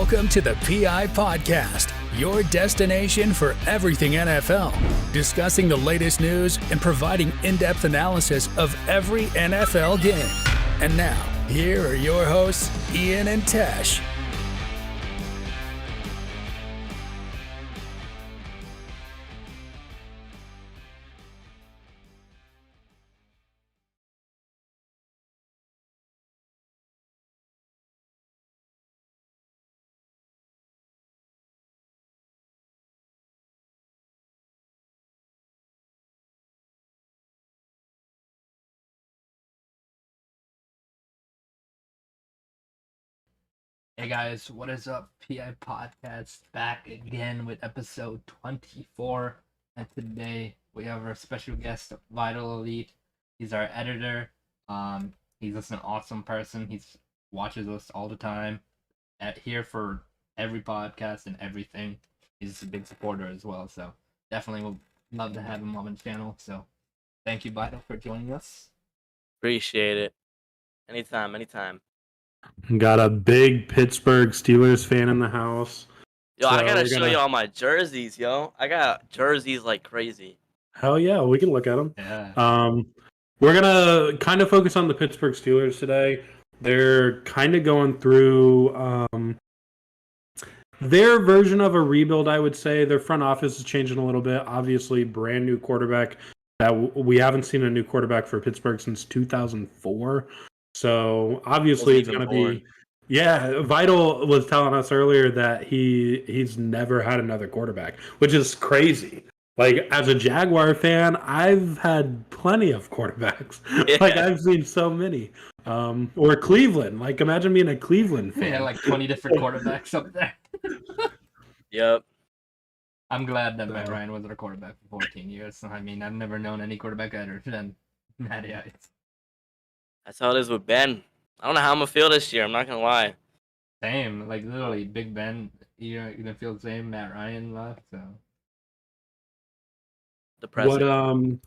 Welcome to the PI Podcast, your destination for everything NFL, discussing the latest news and providing in-depth analysis of every NFL game. And now, here are your hosts, Ian and Tesh. Hey guys, what is up? PI Podcast back again with episode 24, and today we have our special guest, Vital Elite. He's our editor. He's just an awesome person. He watches us all the time, here for every podcast and everything. He's a big supporter as well, so definitely would love to have him on the channel. So thank you, Vital, for joining us. Appreciate it. Anytime. Got a big Pittsburgh Steelers fan in the house. Yo, I gotta show you all my jerseys, yo. I got jerseys like crazy. Hell yeah, we can look at them. Yeah. We're gonna kind of focus on the Pittsburgh Steelers today. They're kind of going through their version of a rebuild, I would say. Their front office is changing a little bit. Obviously, brand new quarterback. That we haven't seen a new quarterback for Pittsburgh since 2004. So obviously it's going to be, yeah. Vital was telling us earlier that he's never had another quarterback, which is crazy. Like, as a Jaguar fan, I've had plenty of quarterbacks. Yeah. Like, I've seen so many. Or Cleveland. Like, imagine being a Cleveland fan. Yeah, like 20 different quarterbacks up there. Yep. I'm glad that Matt Ryan wasn't a quarterback for 14 years. I mean, I've never known any quarterback better than Matty Ice. That's how it is with Ben. I don't know how I'm gonna feel this year. I'm not gonna lie. Same, like literally, Big Ben. You're gonna feel the same. Matt Ryan left, so depressing.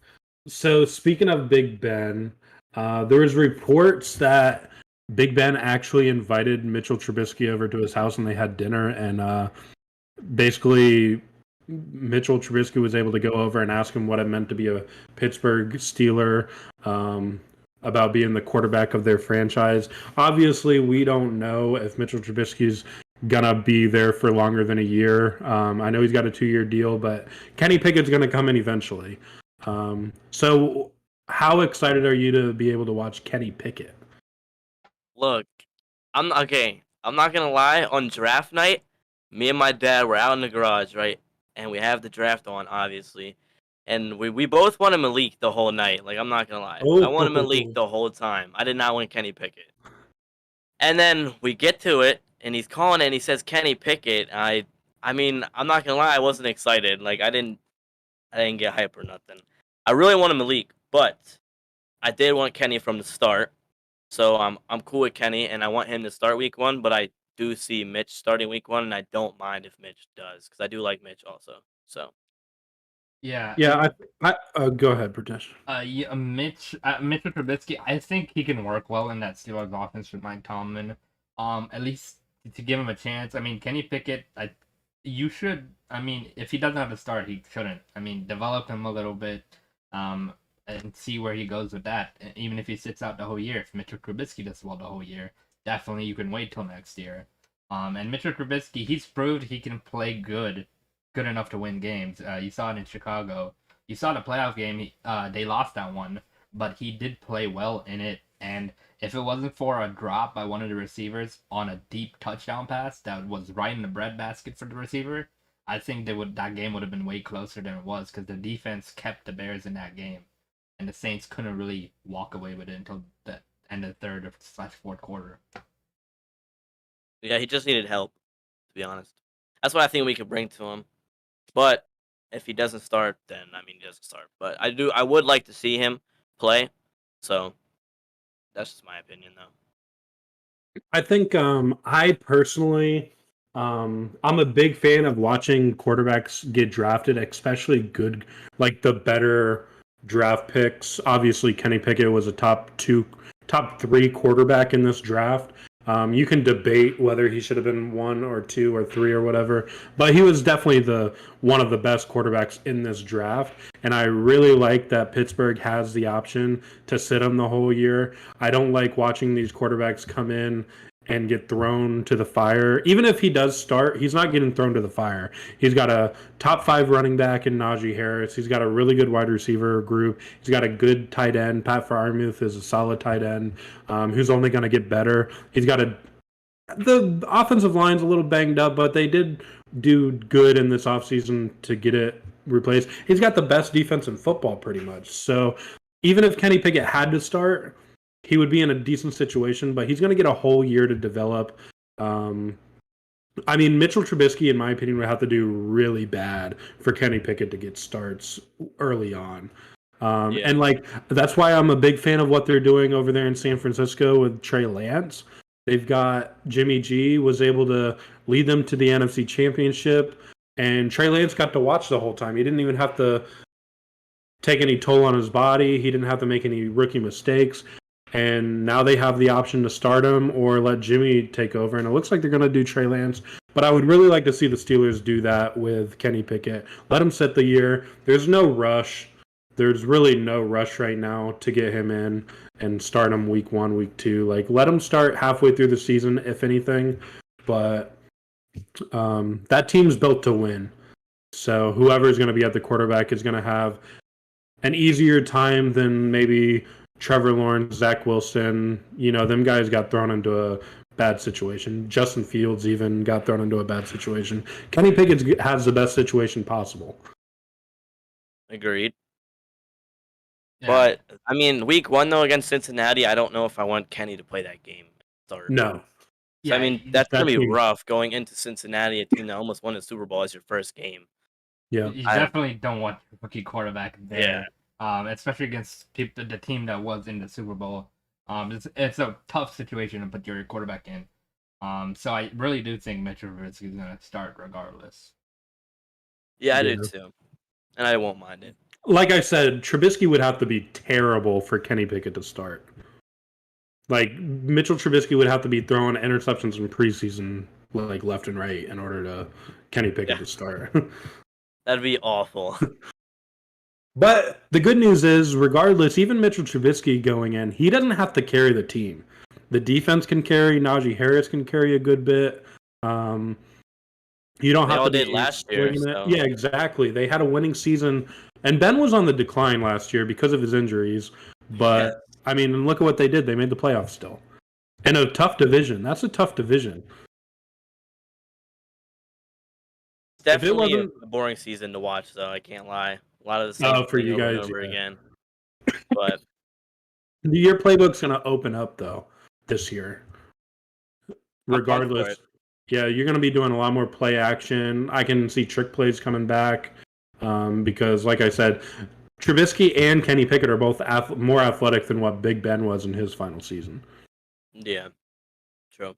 So speaking of Big Ben, there was reports that Big Ben actually invited Mitchell Trubisky over to his house and they had dinner, and basically Mitchell Trubisky was able to go over and ask him what it meant to be a Pittsburgh Steeler. About being the quarterback of their franchise. Obviously, we don't know if Mitchell Trubisky's gonna be there for longer than a year. I know he's got a 2-year deal, but Kenny Pickett's gonna come in eventually. So how excited are you to be able to watch Kenny Pickett? Look, I'm not gonna lie. On draft night, me and my dad were out in the garage, right? And we have the draft on, obviously. And we both wanted Malik the whole night. Like, I'm not going to lie. I wanted Malik the whole time. I did not want Kenny Pickett. And then we get to it, and he's calling it, and he says Kenny Pickett. I mean, I'm not going to lie. I wasn't excited. Like, I didn't get hype or nothing. I really wanted Malik, but I did want Kenny from the start. So I'm cool with Kenny, and I want him to start week 1, but I do see Mitch starting week 1, and I don't mind if Mitch does, because I do like Mitch also. So. Yeah. I go ahead, Pritesh. Mitchell Trubisky, I think he can work well in that Steelers offense with Mike Tomlin. At least to give him a chance. I mean, Kenny Pickett, you should. I mean, if he doesn't have a start, he shouldn't. I mean, develop him a little bit, and see where he goes with that. Even if he sits out the whole year, if Mitchell Trubisky does well the whole year, definitely you can wait till next year. And Mitchell Trubisky, he's proved he can play good enough to win games. You saw it in Chicago. You saw the playoff game. They lost that one, but he did play well in it. And if it wasn't for a drop by one of the receivers on a deep touchdown pass that was right in the breadbasket for the receiver, I think that game would have been way closer than it was, because the defense kept the Bears in that game, and the Saints couldn't really walk away with it until the end of the third or fourth quarter. Yeah, he just needed help, to be honest. That's what I think we could bring to him. But if he doesn't start, then he doesn't start. But I would like to see him play. So that's just my opinion, though. I think I personally, I'm a big fan of watching quarterbacks get drafted, especially good, like the better draft picks. Obviously, Kenny Pickett was a top 3 quarterback in this draft. You can debate whether he should have been 1 or 2 or 3 or whatever, but he was definitely one of the best quarterbacks in this draft. And I really like that Pittsburgh has the option to sit him the whole year. I don't like watching these quarterbacks come in and get thrown to the fire. Even if he does start, he's not getting thrown to the fire. He's got a top 5 running back in Najee Harris. He's got a really good wide receiver group. He's got a good tight end. Pat Freiermuth is a solid tight end who's only going to get better. He's got the offensive line's a little banged up, but they did do good in this offseason to get it replaced. He's got the best defense in football pretty much. So even if Kenny Pickett had to start, he would be in a decent situation, but he's going to get a whole year to develop. I mean, Mitchell Trubisky, in my opinion, would have to do really bad for Kenny Pickett to get starts early on. And that's why I'm a big fan of what they're doing over there in San Francisco with Trey Lance. They've got Jimmy G was able to lead them to the NFC Championship, and Trey Lance got to watch the whole time. He didn't even have to take any toll on his body. He didn't have to make any rookie mistakes. And now they have the option to start him or let Jimmy take over. And it looks like they're going to do Trey Lance. But I would really like to see the Steelers do that with Kenny Pickett. Let him sit the year. There's no rush. There's really no rush right now to get him in and start him week 1, week 2. Like, let him start halfway through the season, if anything. But that team's built to win. So whoever's going to be at the quarterback is going to have an easier time than maybe Trevor Lawrence, Zach Wilson. You know, them guys got thrown into a bad situation. Justin Fields even got thrown into a bad situation. Kenny Pickett has the best situation possible. Agreed. Yeah. But, I mean, week 1, though, against Cincinnati, I don't know if I want Kenny to play that game. No. So, I mean, that's going to be rough going into Cincinnati, a team that almost won the Super Bowl as your first game. Yeah, you definitely don't want a rookie quarterback there. Yeah. Especially against the team that was in the Super Bowl. It's a tough situation to put your quarterback in. So I really do think Mitchell Trubisky is going to start regardless. Yeah, I do too. And I won't mind it. Like I said, Trubisky would have to be terrible for Kenny Pickett to start. Like, Mitchell Trubisky would have to be throwing interceptions in preseason, like, left and right in order to Kenny Pickett to start. That'd be awful. But the good news is, regardless, even Mitchell Trubisky going in, he doesn't have to carry the team. The defense can carry. Najee Harris can carry a good bit. You don't have to. They all did last year. So. Yeah, exactly. They had a winning season, and Ben was on the decline last year because of his injuries. But I mean, look at what they did. They made the playoffs still, in a tough division. That's a tough division. Definitely a boring season to watch, though. I can't lie. A lot of the same for you guys over again. But your playbook's going to open up though this year. Regardless, yeah, you're going to be doing a lot more play action. I can see trick plays coming back because, like I said, Trubisky and Kenny Pickett are both more athletic than what Big Ben was in his final season. Yeah, true.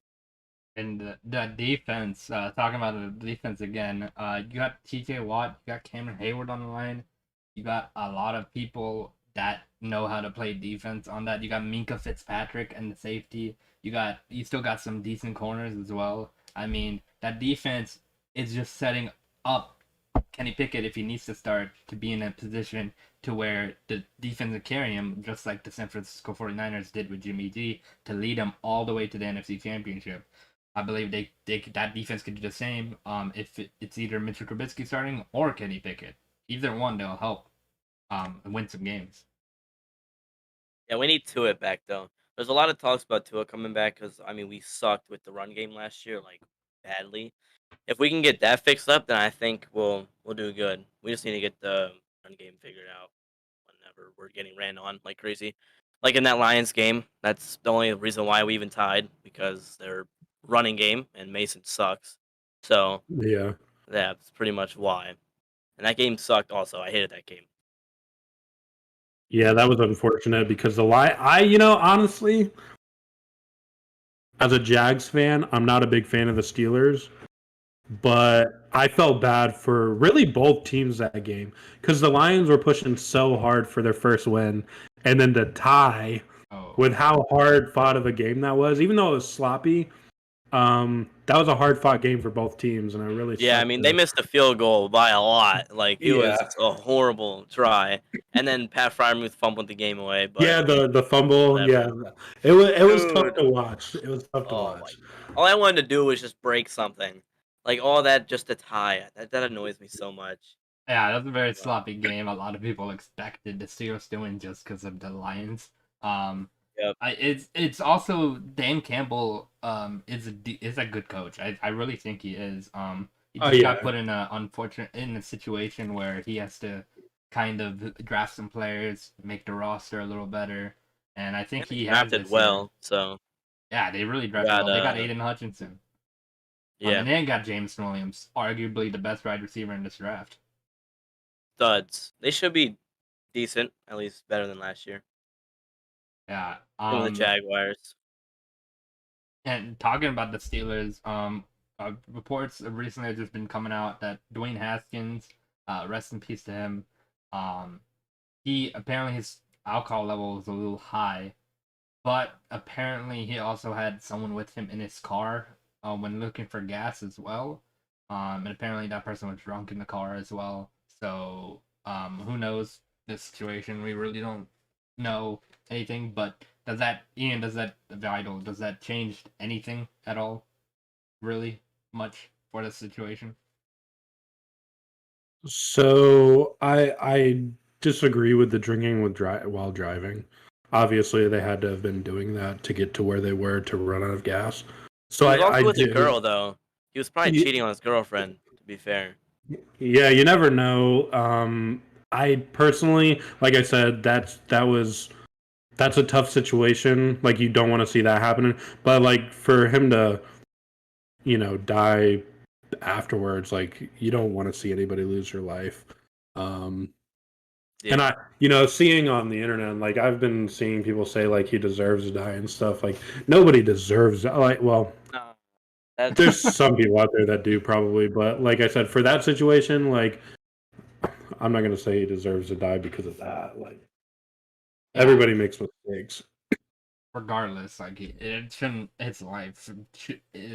And the defense, talking about the defense again, you got TJ Watt, you got Cameron Hayward on the line, you got a lot of people that know how to play defense on that. You got Minka Fitzpatrick and the safety. You still got some decent corners as well. I mean, that defense is just setting up Kenny Pickett, if he needs to start, to be in a position to where the defense will carry him, just like the San Francisco 49ers did with Jimmy G, to lead him all the way to the NFC Championship. I believe that defense could do the same if it's either Mitchell Trubisky starting or Kenny Pickett. Either one, they'll help win some games. Yeah, we need Tua back, though. There's a lot of talks about Tua coming back because, I mean, we sucked with the run game last year, like, badly. If we can get that fixed up, then I think we'll do good. We just need to get the run game figured out whenever we're getting ran on like crazy. Like in that Lions game, that's the only reason why we even tied, because their running game and Mason sucks. So yeah, that's pretty much why. And that game sucked also. I hated that game. Yeah, that was unfortunate because honestly, as a Jags fan, I'm not a big fan of the Steelers, but I felt bad for really both teams that game because the Lions were pushing so hard for their first win, and then to tie with how hard fought of a game that was, even though it was sloppy, that was a hard fought game for both teams, and I really Yeah, I mean, they missed the field goal by a lot. Like, it was a horrible try. And then Pat Fryermuth fumbled the game away. But yeah, the fumble, whatever. it was tough Dude. to watch. It was tough to Oh, my watch. God. All I wanted to do was just break something. Like, all that just to tie. That annoys me so much. Yeah, that's a very sloppy game. A lot of people expected the Steelers to win just because of the Lions. Yep. It's also Dan Campbell is a good coach. I really think he is. He just got put in a situation where he has to kind of draft some players, make the roster a little better, and I think he drafted well. So yeah, they really drafted well. They got Aiden Hutchinson. yeah, and then got James Williams, arguably the best wide receiver in this draft. Studs. They should be decent, at least better than last year. Yeah. From the Jaguars. And talking about the Steelers, reports recently have just been coming out that Dwayne Haskins, rest in peace to him, he apparently his alcohol level was a little high, but apparently he also had someone with him in his car when looking for gas as well. And apparently that person was drunk in the car as well. So who knows this situation? We really don't know anything, but does that change anything at all? Really much for the situation? So I disagree with the drinking while driving. Obviously, they had to have been doing that to get to where they were to run out of gas. So he was also with a girl, though. He was probably cheating on his girlfriend, to be fair. Yeah, you never know. I personally, like I said, that's a tough situation. Like, you don't want to see that happening. But like, for him to, die afterwards, like, you don't want to see anybody lose their life. And I, seeing on the internet, like, I've been seeing people say like he deserves to die and stuff. Like, nobody deserves there's some people out there that do probably, but like I said, for that situation, like, I'm not gonna say he deserves to die because of that. Like, everybody makes mistakes. Regardless, like, it shouldn't. It's life.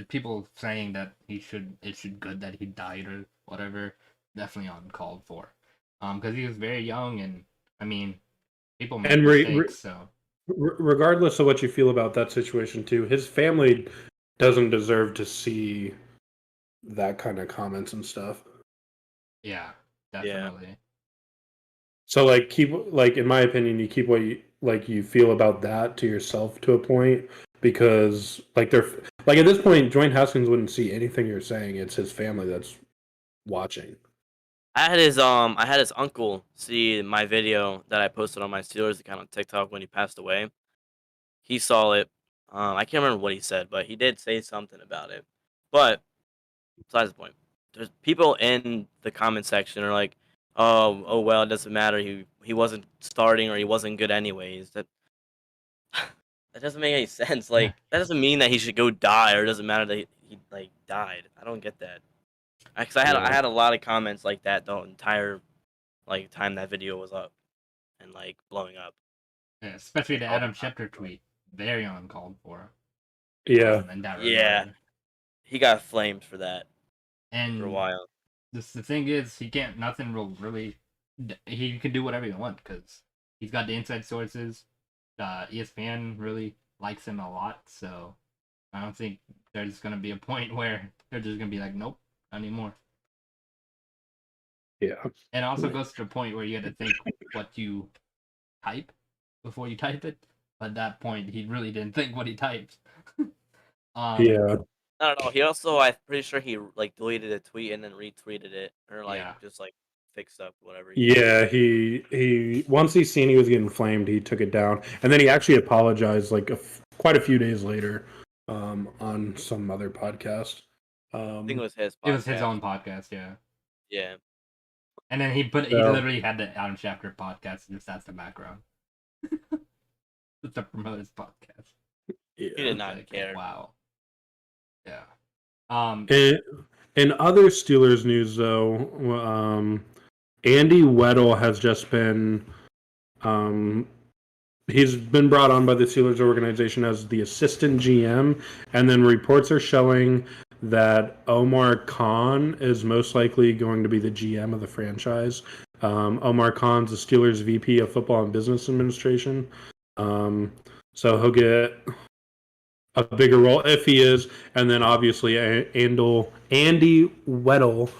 People saying that it should good that he died or whatever, definitely uncalled for. Because he was very young, and I mean, people make mistakes. So, regardless of what you feel about that situation, too, his family doesn't deserve to see that kind of comments and stuff. Yeah, definitely. Yeah. So, like, in my opinion, you keep what you feel about that to yourself to a point, because like at this point, Dwayne Haskins wouldn't see anything you're saying. It's his family that's watching. I had his uncle see my video that I posted on my Steelers account on TikTok when he passed away. He saw it. I can't remember what he said, but he did say something about it. But besides the point, there's people in the comment section are like, oh well, it doesn't matter. He wasn't starting, or he wasn't good anyways. That doesn't make any sense. Like, that doesn't mean that he should go die, or it doesn't matter that he like died. I don't get that. Because I had a lot of comments like that the entire time that video was up and like blowing up. Yeah, especially the Adam Schefter tweet, very uncalled for. Yeah, yeah. He got flamed for that. And for a while. The thing is, he can't. Nothing will really. He can do whatever he wants because he's got the inside sources. ESPN really likes him a lot, so I don't think there's gonna be a point where they're just gonna be like, nope, not anymore. Yeah. And it also goes to a point where you have to think what you type before you type it. But at that point, he really didn't think what he typed. Yeah. I don't know. He also, I'm pretty sure he deleted a tweet and then retweeted it, or just fixed up whatever. Yeah, he once he seen he was getting flamed, he took it down, and then he actually apologized quite a few days later, on some other podcast. I think it was his. It was his own podcast, yeah. Yeah. And then he literally had the Adam Schefter podcast, just as the background. Just to promote his podcast. Yeah. He did not care. Wow. Yeah. In other Steelers news, though, Andy Weddle has just been He's been brought on by the Steelers organization as the assistant GM, and then reports are showing that Omar Khan is most likely going to be the GM of the franchise. Omar Khan's the Steelers VP of Football and Business Administration. So he'll get a bigger role if he is. And then obviously Andy Weddle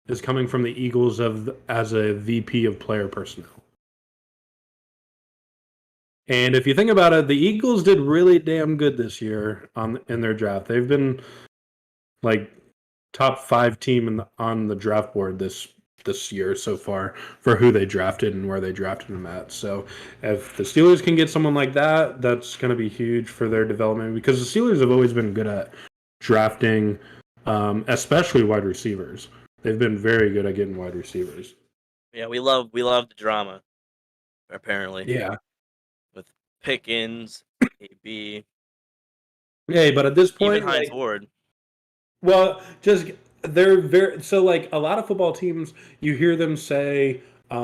is coming from the Eagles as a VP of Player Personnel. And if you think about it, the Eagles did really damn good this year in their draft. They've been like top 5 team on the draft board this year so far for who they drafted and where they drafted them at. So if the Steelers can get someone like that, that's going to be huge for their development, because the Steelers have always been good at drafting, especially wide receivers. They've been very good at getting wide receivers. Yeah, we love the drama. Apparently, Yeah. with Pickens, AB, Yeah, but at this point, even Hines Ward. Well, just they're very so like a lot of football teams. You hear them say, we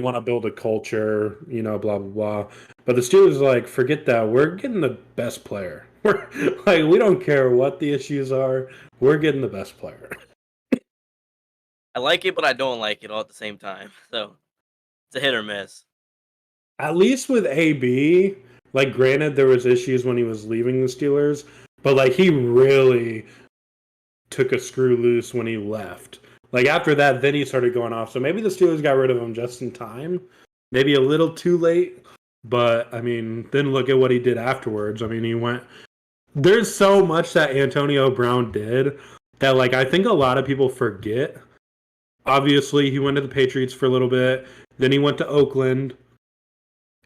want to build a culture, blah blah blah. But the Steelers are like, forget that. We're getting the best player. We're like, we don't care what the issues are. We're getting the best player. I like it, but I don't like it all at the same time. So it's a hit or miss. At least with AB, like, granted, there was issues when he was leaving the Steelers, but like he really took a screw loose when he left. Like after that, then he started going off. So maybe the Steelers got rid of him just in time. Maybe a little too late. But I mean, then look at what he did afterwards. I mean, he went. There's so much that Antonio Brown did that, like, I think a lot of people forget. Obviously, he went to the Patriots for a little bit. Then he went to Oakland.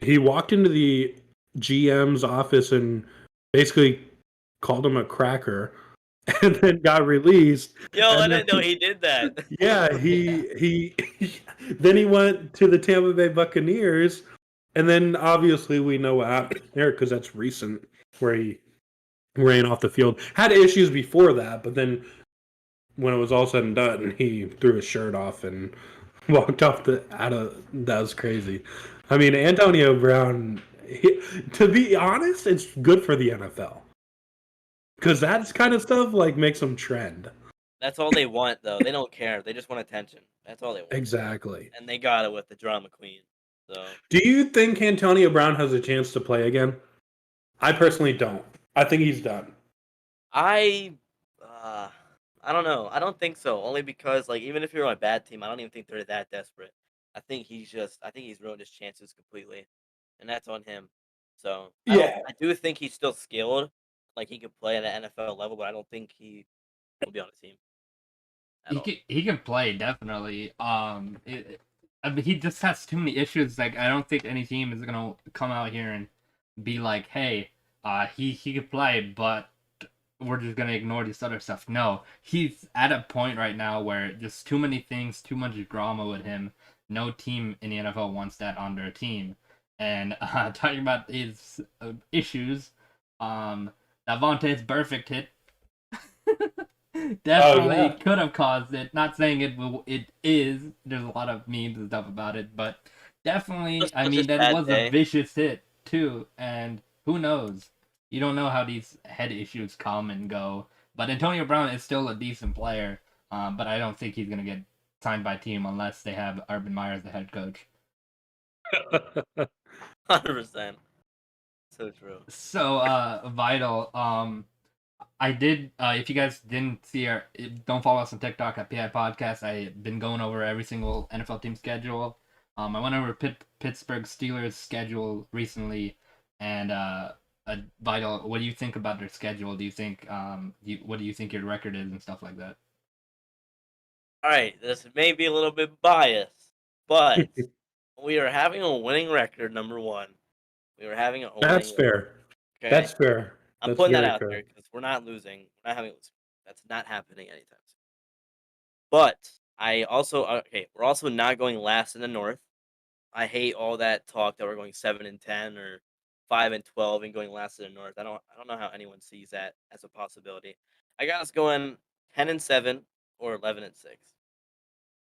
He walked into the GM's office and basically called him a cracker, and then got released. Yo, I didn't know he did that. Yeah, he then he went to the Tampa Bay Buccaneers, and then obviously we know what happened there because that's recent, where he ran off the field. Had issues before that, but then when it was all said and done, he threw his shirt off and walked off that was crazy. I mean, Antonio Brown, to be honest, it's good for the NFL. Because that kind of stuff like makes them trend. That's all they want, though. They don't care. They just want attention. That's all they want. Exactly. And they got it with the drama queen. So, do you think Antonio Brown has a chance to play again? I personally don't. I think he's done. I don't know. I don't think so. Only because, like, even if you're on a bad team, I don't even think they're that desperate. I think he's ruined his chances completely, and that's on him. So I do think he's still skilled. Like, he could play at an NFL level, but I don't think he will be on a team. He can play, definitely. I mean, he just has too many issues. Like, I don't think any team is gonna come out here and be like, "Hey, he could play, but we're just gonna ignore this other stuff." No, he's at a point right now where just too many things, too much drama with him. No team in the NFL wants that on their team. And talking about his issues, that Vontae's perfect hit definitely could have caused it. Not saying it is. There's a lot of memes and stuff about it, but definitely, I mean, that was a vicious hit too. And who knows? You don't know how these head issues come and go. But Antonio Brown is still a decent player. But I don't think he's gonna get signed by a team unless they have Urban Meyer as the head coach. 100%. So true. So, Vital, I did, if you guys didn't see don't follow us on TikTok at PIPodcast. I've been going over every single NFL team schedule. I went over Pittsburgh Steelers schedule recently, and Vital, what do you think about their schedule? Do you think, what do you think your record is and stuff like that? All right, this may be a little bit biased, but we are having a winning record, number one. We were having a That's fair. Okay? That's fair. I'm putting that out there because we're not losing. We're not having. That's not happening anytime soon. But I also we're also not going last in the North. I hate all that talk that we're going 7-10 or 5-12 and going last in the North. I don't know how anyone sees that as a possibility. I got us going 10-7 or 11-6.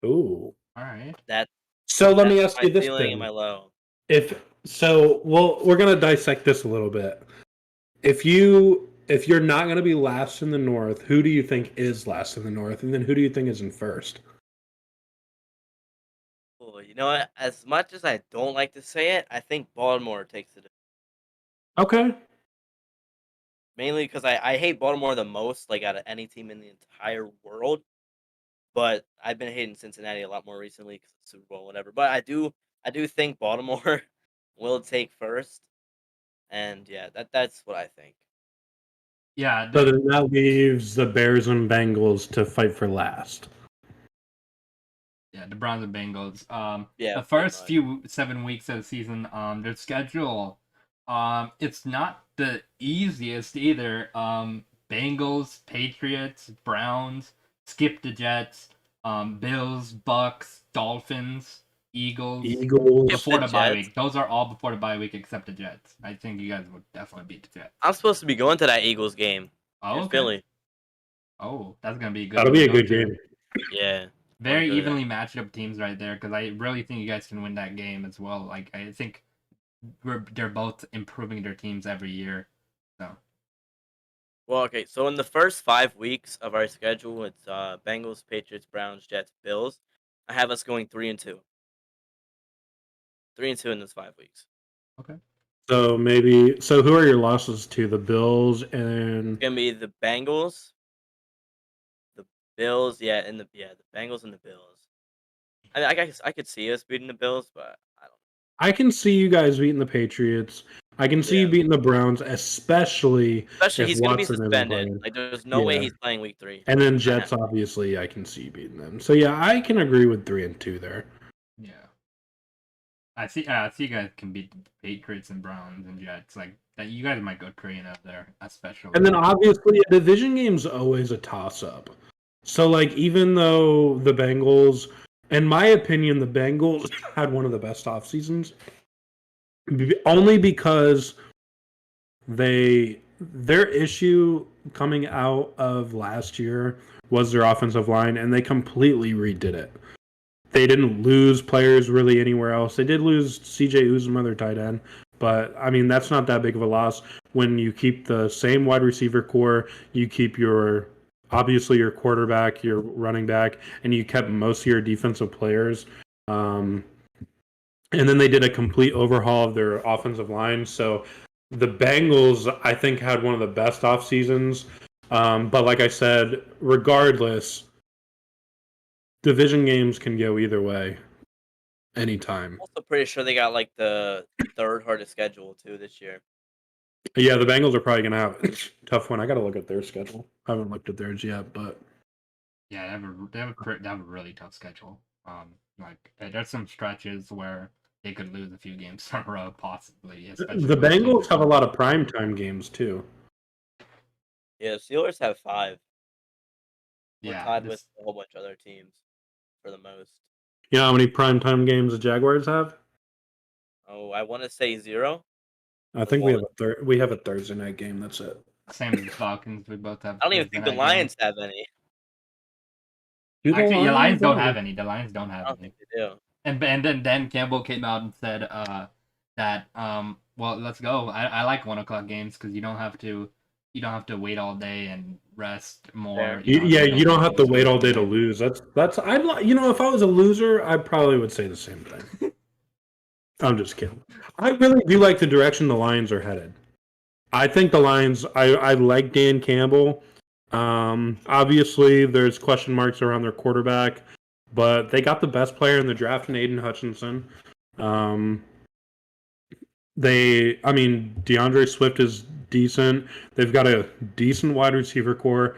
Ooh, all right. That. So let me ask you this thing. Then. My low. We're gonna dissect this a little bit. If you're not gonna be last in the North, who do you think is last in the North, and then who do you think is in first? Well, you know what? As much as I don't like to say it, I think Baltimore takes it. Okay. Mainly because I hate Baltimore the most, like out of any team in the entire world. But I've been hating Cincinnati a lot more recently because of the Super Bowl, whatever. But I do think Baltimore will take first, and yeah, that's what I think. Yeah, So then that leaves the Bears and Bengals to fight for last. yeah, the Browns and Bengals. Yeah, The pretty first much. few 7 weeks of the season, their schedule, it's not the easiest either. Bengals, Patriots, Browns, skip the Jets, Bills, Bucks, Dolphins, Eagles. Eagles. Before the bye Jets? week. Those are all before the bye week except the Jets. I think you guys would definitely beat the Jets. I'm supposed to be going to that Eagles game Oh, in okay. Philly. Oh, that's gonna be a good. That'll one be to a go good to. game. Yeah. Very go to that. evenly matched up teams right there because I really think you guys can win that game as well. Like I think they're both improving their teams every year. So Well, okay. So in the first 5 weeks of our schedule, it's Bengals, Patriots, Browns, Jets, Bills. I have us going 3-2. 3-2 in those 5 weeks. okay. So who are your losses to? The Bills and It's gonna be the Bengals, the Bills, the Bengals and the Bills. I guess I could see us beating the Bills, but I don't. I can see you guys beating the Patriots. I can see you Yeah. beating the Browns, especially Especially if he's gonna be Watson isn't suspended. playing. Like there's no way Yeah. he's playing week 3. And then Jets, obviously, I can see you beating them. So yeah, I can agree with 3-2 there. Yeah. I see you guys can beat the Patriots and Browns and Jets. Like that you guys might go 3-0 there, especially. And then obviously a division game's always a toss-up. So like even though the Bengals, in my opinion, the Bengals had one of the best off seasons, only because their issue coming out of last year was their offensive line, and they completely redid it. They didn't lose players really anywhere else. They did lose CJ Uzomah, their tight end, but I mean that's not that big of a loss when you keep the same wide receiver core, you keep your quarterback, your running back, and you kept most of your defensive players. And then they did a complete overhaul of their offensive line. So the Bengals, I think, had one of the best off seasons. But like I said, regardless, division games can go either way, anytime. I'm also pretty sure they got like the third hardest schedule too this year. Yeah, the Bengals are probably gonna have a tough one. I gotta look at their schedule. I haven't looked at theirs yet, but yeah, they have a really tough schedule. There's some stretches where they could lose a few games in a row, possibly. Especially the with Bengals have a lot of primetime games too. Yeah, Steelers have 5. We're Yeah, tied with a whole bunch of other teams for the most. You know how many primetime games the Jaguars have? Oh, I want to say 0. I think we have a Thursday night game. That's it. Same as the Falcons. We both have. I don't even think the Lions have any. Actually, the Lions don't have any. The Lions don't have I don't any. think they do. And then Dan Campbell came out and said that well, let's go. I like 1 o'clock games because you don't have to wait all day and rest more. You don't have to wait all day to lose. That's if I was a loser, I probably would say the same thing. I'm just kidding. I really do like the direction the Lions are headed. I think the Lions. I like Dan Campbell. Obviously, there's question marks around their quarterback, but they got the best player in the draft in Aiden Hutchinson. DeAndre Swift is decent. They've got a decent wide receiver core.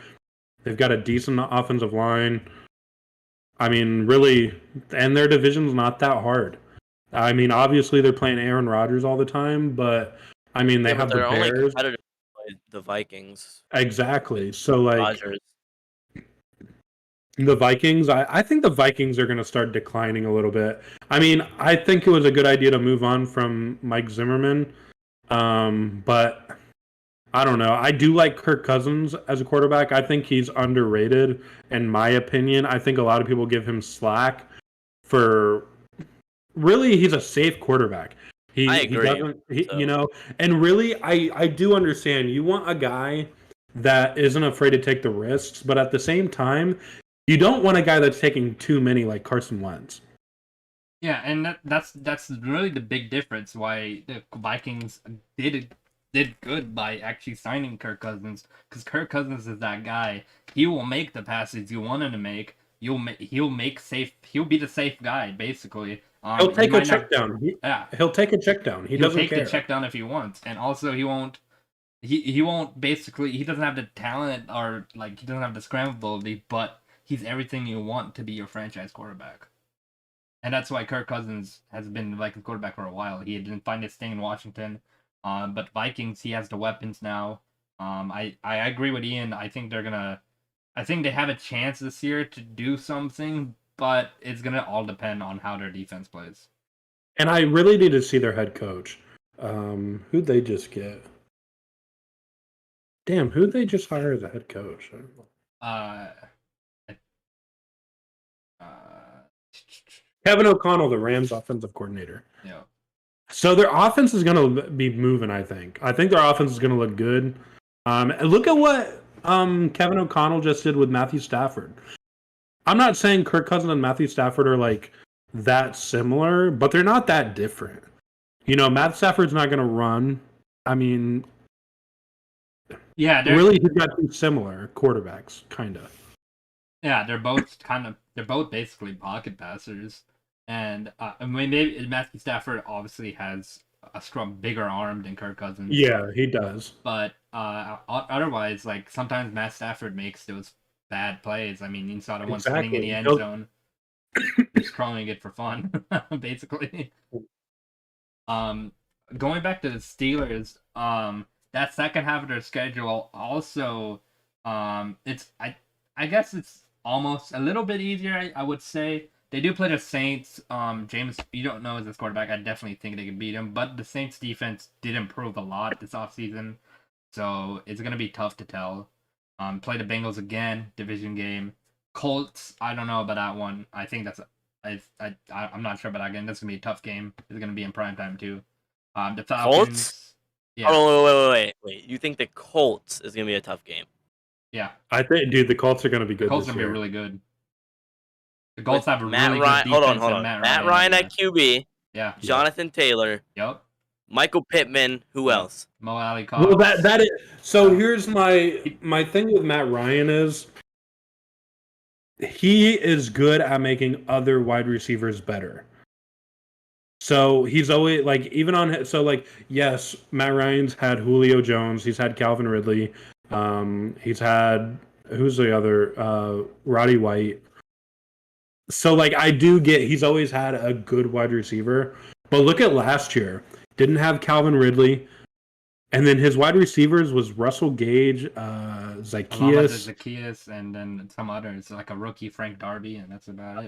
They've got a decent offensive line. I mean, really, and their division's not that hard. I mean, obviously they're playing Aaron Rodgers all the time, but I mean they have the Bears. Only competitive with the Vikings. Exactly. So like Rodgers. the Vikings, I think the Vikings are going to start declining a little bit. I mean, I think it was a good idea to move on from Mike Zimmerman, but I don't know. I do like Kirk Cousins as a quarterback. I think he's underrated, in my opinion. I think a lot of people give him slack for. Really, he's a safe quarterback. I He agree. doesn't, So. you know, and really, I do understand. You want a guy that isn't afraid to take the risks, but at the same time, you don't want a guy that's taking too many like Carson Wentz. Yeah, and that's really the big difference why the Vikings did good by actually signing Kirk Cousins, because Kirk Cousins is that guy. He will make the passes you want him to make. He'll make safe. He'll be the safe guy basically. He'll take a might check not, down. yeah, He'll take a check down. He he'll doesn't take care. the check down if he wants, and also he won't. He won't basically. He doesn't have the talent or like he doesn't have the scramble ability, but he's everything you want to be your franchise quarterback. And that's why Kirk Cousins has been like a quarterback for a while. He didn't find his thing in Washington, but Vikings, he has the weapons now. I agree with Ian. I think they have a chance this year to do something, but it's gonna all depend on how their defense plays. And I really need to see their head coach. Who'd they just get? Damn, who'd they just hire as a head coach? Uh, Kevin O'Connell, the Rams offensive coordinator. yeah. So their offense is going to be moving, I think. I think their offense is going to look good. Look at what Kevin O'Connell just did with Matthew Stafford. I'm not saying Kirk Cousins and Matthew Stafford are like that similar, but they're not that different. You know, Matt Stafford's not going to run. I mean, Yeah, really, he's got two similar quarterbacks, kind of. Yeah, they're both basically pocket passers, and I mean maybe Matthew Stafford obviously has a bigger arm than Kirk Cousins. Yeah, he does. But otherwise, like sometimes Matt Stafford makes those bad plays. I mean, you saw the one swinging in the end zone, just throwing it for fun, basically. Going back to the Steelers, that second half of their schedule also, I guess it's almost a little bit easier. I would say they do play the Saints. James, you don't know as this quarterback. I definitely think they can beat him, but the Saints defense did improve a lot this offseason, so it's gonna be tough to tell. Play the Bengals again, division game. Colts, I don't know about that one. I think I'm not sure about that game. That's gonna be a tough game. It's gonna be in prime time too. The Falcons. Colts? Yeah. Oh, wait. You think the Colts is gonna be a tough game? Yeah. I think, dude, the Colts are going to be good. The Colts this are going to year. be really good. The Colts have a Matt really Ryan, good defense. hold on. Matt Ryan at QB. Yeah. Jonathan Taylor. Yep. Michael Pittman. Who else? Mo Alley Cox. Well, that is. So here's my thing with Matt Ryan is he is good at making other wide receivers better. So he's always like, even on, so like, yes, Matt Ryan's had Julio Jones, he's had Calvin Ridley, he's had, who's the other, Roddy White. So like, I do get, he's always had a good wide receiver, but look at last year, didn't have Calvin Ridley, and then his wide receivers was Russell Gage, Zacchaeus, and then some others, like a rookie Frank Darby, and that's about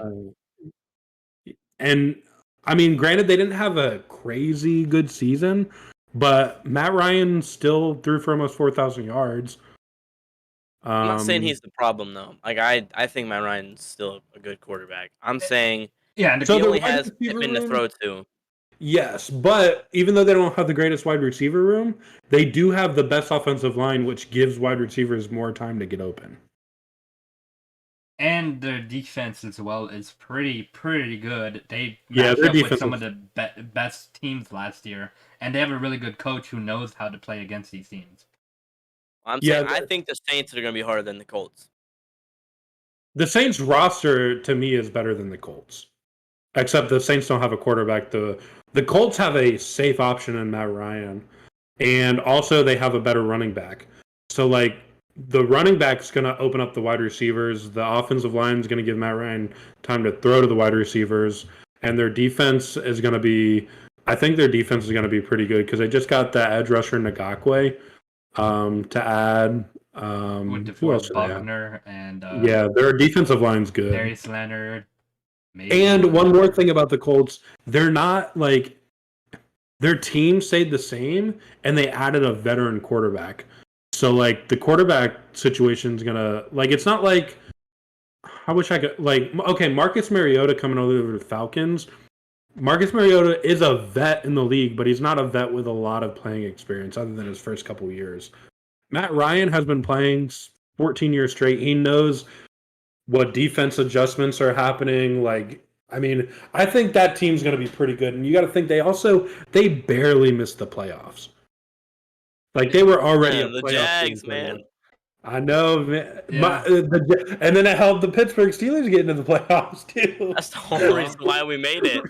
it. And I mean, granted, they didn't have a crazy good season, but Matt Ryan still threw for almost 4,000 yards. I'm not saying he's the problem though. Like I think Matt Ryan's still a good quarterback. I'm saying he only has Pittman to throw to. Yes, but even though they don't have the greatest wide receiver room, they do have the best offensive line, which gives wide receivers more time to get open. And their defense as well is pretty good. They their matched up defense with some of the best teams last year, and they have a really good coach who knows how to play against these teams. I'm saying I think the Saints are going to be harder than the Colts. The Saints roster to me is better than the Colts, except the Saints don't have a quarterback. The Colts have a safe option in Matt Ryan, and also they have a better running back. So like, the running back's going to open up the wide receivers. The offensive line is going to give Matt Ryan time to throw to the wide receivers. And their defense is going to be, I think their defense is going to be pretty good because they just got the edge rusher Ngakwe to add. With who else Buckner and their defensive line's good. Darius Leonard. Maybe. And one more thing about the Colts, they're not like, their team stayed the same and they added a veteran quarterback. So, like, the quarterback situation's gonna, like, it's not like, I wish I could, like, okay, Marcus Mariota coming over to the Falcons, Marcus Mariota is a vet in the league, but he's not a vet with a lot of playing experience other than his first couple years. Matt Ryan has been playing 14 years straight. He knows what defense adjustments are happening. I think that team's going to be pretty good. And you got to think they barely missed the playoffs. Like they were already a the playoff Jags, team. man. I know, man. Yeah. And then it helped the Pittsburgh Steelers get into the playoffs too. That's the whole reason why we made it.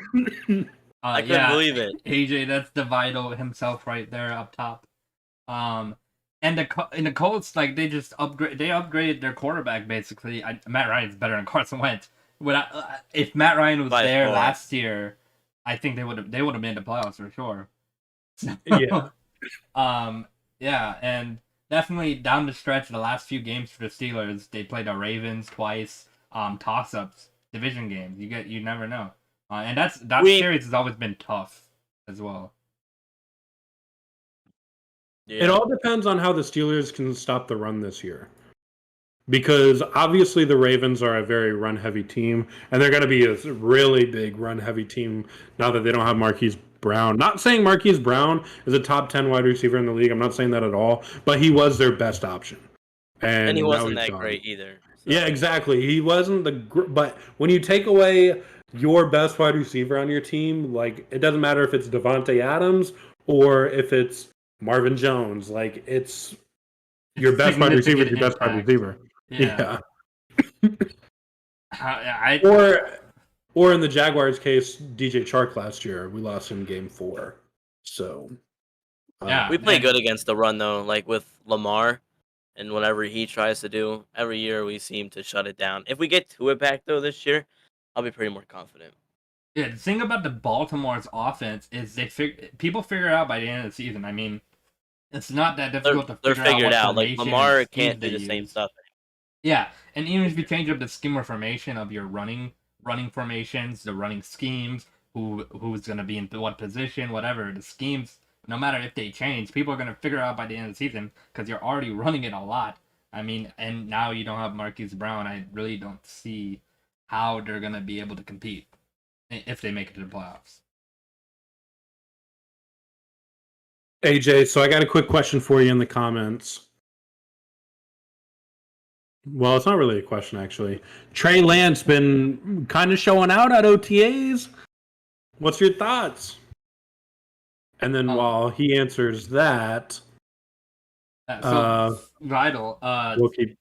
I couldn't believe it. AJ, that's DeVito himself right there up top. And the Colts, like they upgraded their quarterback basically. Matt Ryan's better than Carson Wentz. If Matt Ryan was there last year, I think they would have been in the playoffs for sure. So, yeah, and definitely down the stretch, the last few games for the Steelers, they played the Ravens twice, toss-ups, division games. You never know, and that series has always been tough as well. Yeah. It all depends on how the Steelers can stop the run this year. Because obviously the Ravens are a very run-heavy team, and they're going to be a really big run-heavy team now that they don't have Marquise Brown. Not saying Marquise Brown is a top 10 wide receiver in the league. I'm not saying that at all. But he was their best option. And he wasn't that great either. So. Yeah, exactly. He wasn't but when you take away your best wide receiver on your team, like it doesn't matter if it's Devontae Adams or if it's Marvin Jones. Like it's your best wide receiver is your best wide receiver. Yeah. Or in the Jaguars' case, DJ Chark last year, we lost in Game 4. So we play good against the run though, like with Lamar and whatever he tries to do. Every year we seem to shut it down. If we get to it back though this year, I'll be pretty more confident. Yeah, the thing about the Baltimore's offense is people figure it out by the end of the season. I mean, it's not that difficult to figure out. They're figured out. Like Lamar can't do the same stuff. Yeah, and even if you change up the scheme or formation of your running formations, the running schemes, who's going to be in what position, whatever, the schemes, no matter if they change, people are going to figure out by the end of the season because you're already running it a lot. I mean, and now you don't have Marquise Brown. I really don't see how they're going to be able to compete if they make it to the playoffs. AJ, so I got a quick question for you in the comments. Well, it's not really a question, actually. Trey Lance been kind of showing out at OTAs. What's your thoughts? And then while he answers that... Vital, we'll keep,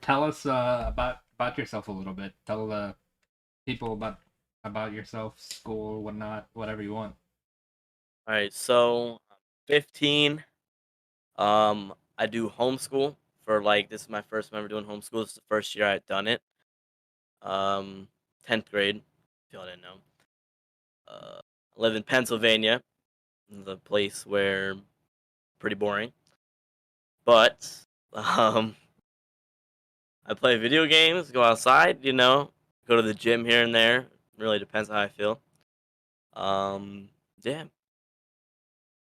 tell us about yourself a little bit. Tell the people about yourself, school, whatnot, whatever you want. All right, so I'm 15. I do homeschool. This is my first time ever doing homeschool. This is the first year I've done it. 10th grade, if y'all didn't know. I live in Pennsylvania, the place where pretty boring. But I play video games, go outside, go to the gym here and there. Really depends how I feel. Yeah,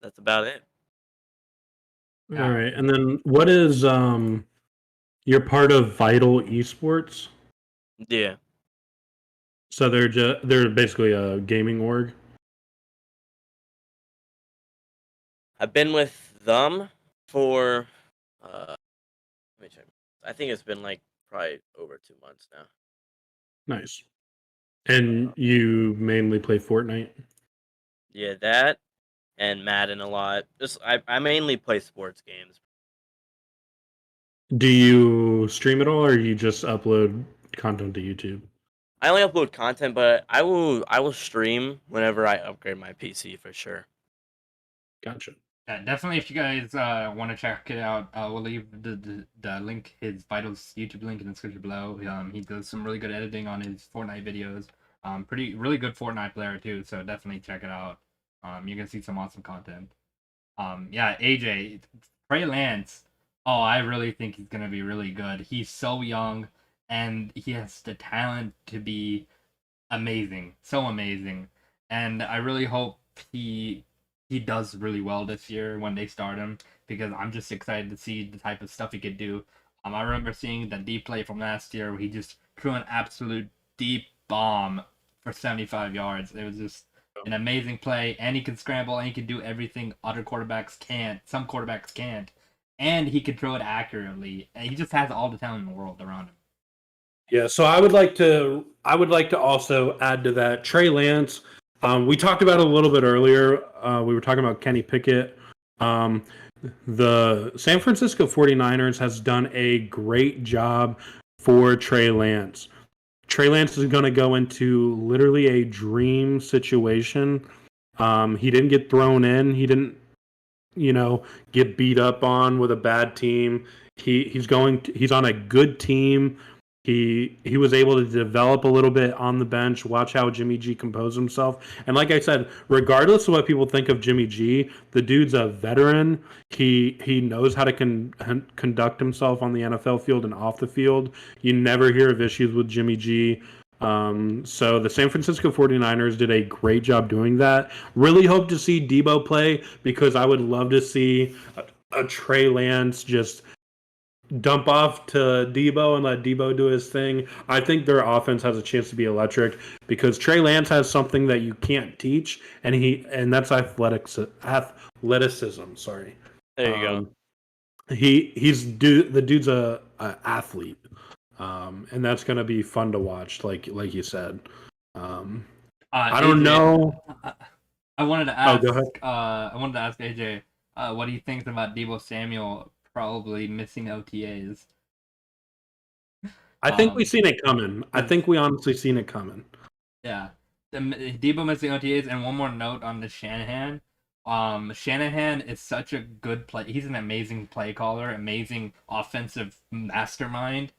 that's about it. All right, and then what is you're part of Vital Esports? Yeah. So they're basically a gaming org. I've been with them for let me check. I think it's been probably over 2 months now. Nice. And you mainly play Fortnite? Yeah, that and Madden a lot. I mainly play sports games. Do you stream at all, or you just upload content to YouTube? I only upload content, but I will stream whenever I upgrade my PC for sure. Gotcha. Yeah, definitely. If you guys want to check it out, we'll leave the link, his Vitals YouTube link in the description below. He does some really good editing on his Fortnite videos. Really good Fortnite player too. So definitely check it out. You can see some awesome content. Yeah, AJ, Trey Lance. Oh, I really think he's gonna be really good. He's so young, and he has the talent to be amazing, so amazing. And I really hope he does really well this year when they start him, because I'm just excited to see the type of stuff he could do. I remember seeing the deep play from last year where he just threw an absolute deep bomb for 75 yards. It was just an amazing play, and he can scramble, and he can do everything other quarterbacks can't. Some quarterbacks can't, and he can throw it accurately. And he just has all the talent in the world around him. Yeah, so I would like to also add to that Trey Lance. We talked about it a little bit earlier. We were talking about Kenny Pickett. The San Francisco 49ers has done a great job for Trey Lance. Trey Lance is going to go into literally a dream situation. He didn't get thrown in. He didn't, get beat up on with a bad team. He's on a good team. He was able to develop a little bit on the bench, watch how Jimmy G composed himself. And like I said, regardless of what people think of Jimmy G, the dude's a veteran. He knows how to conduct himself on the NFL field and off the field. You never hear of issues with Jimmy G. So the San Francisco 49ers did a great job doing that. Really hope to see Debo play, because I would love to see a Trey Lance just dump off to Debo and let Debo do his thing. I think their offense has a chance to be electric, because Trey Lance has something that you can't teach, and that's athleticism. Sorry. There you go. The dude's a athlete, and that's gonna be fun to watch. Like you said. I don't know. I wanted to ask. Go ahead. I wanted to ask AJ, what do you think about Debo Samuel probably missing OTAs? I think we've seen it coming. I think we honestly seen it coming. Yeah. Debo missing OTAs, and one more note on the Shanahan. Shanahan is such a good play. He's an amazing play caller, amazing offensive mastermind.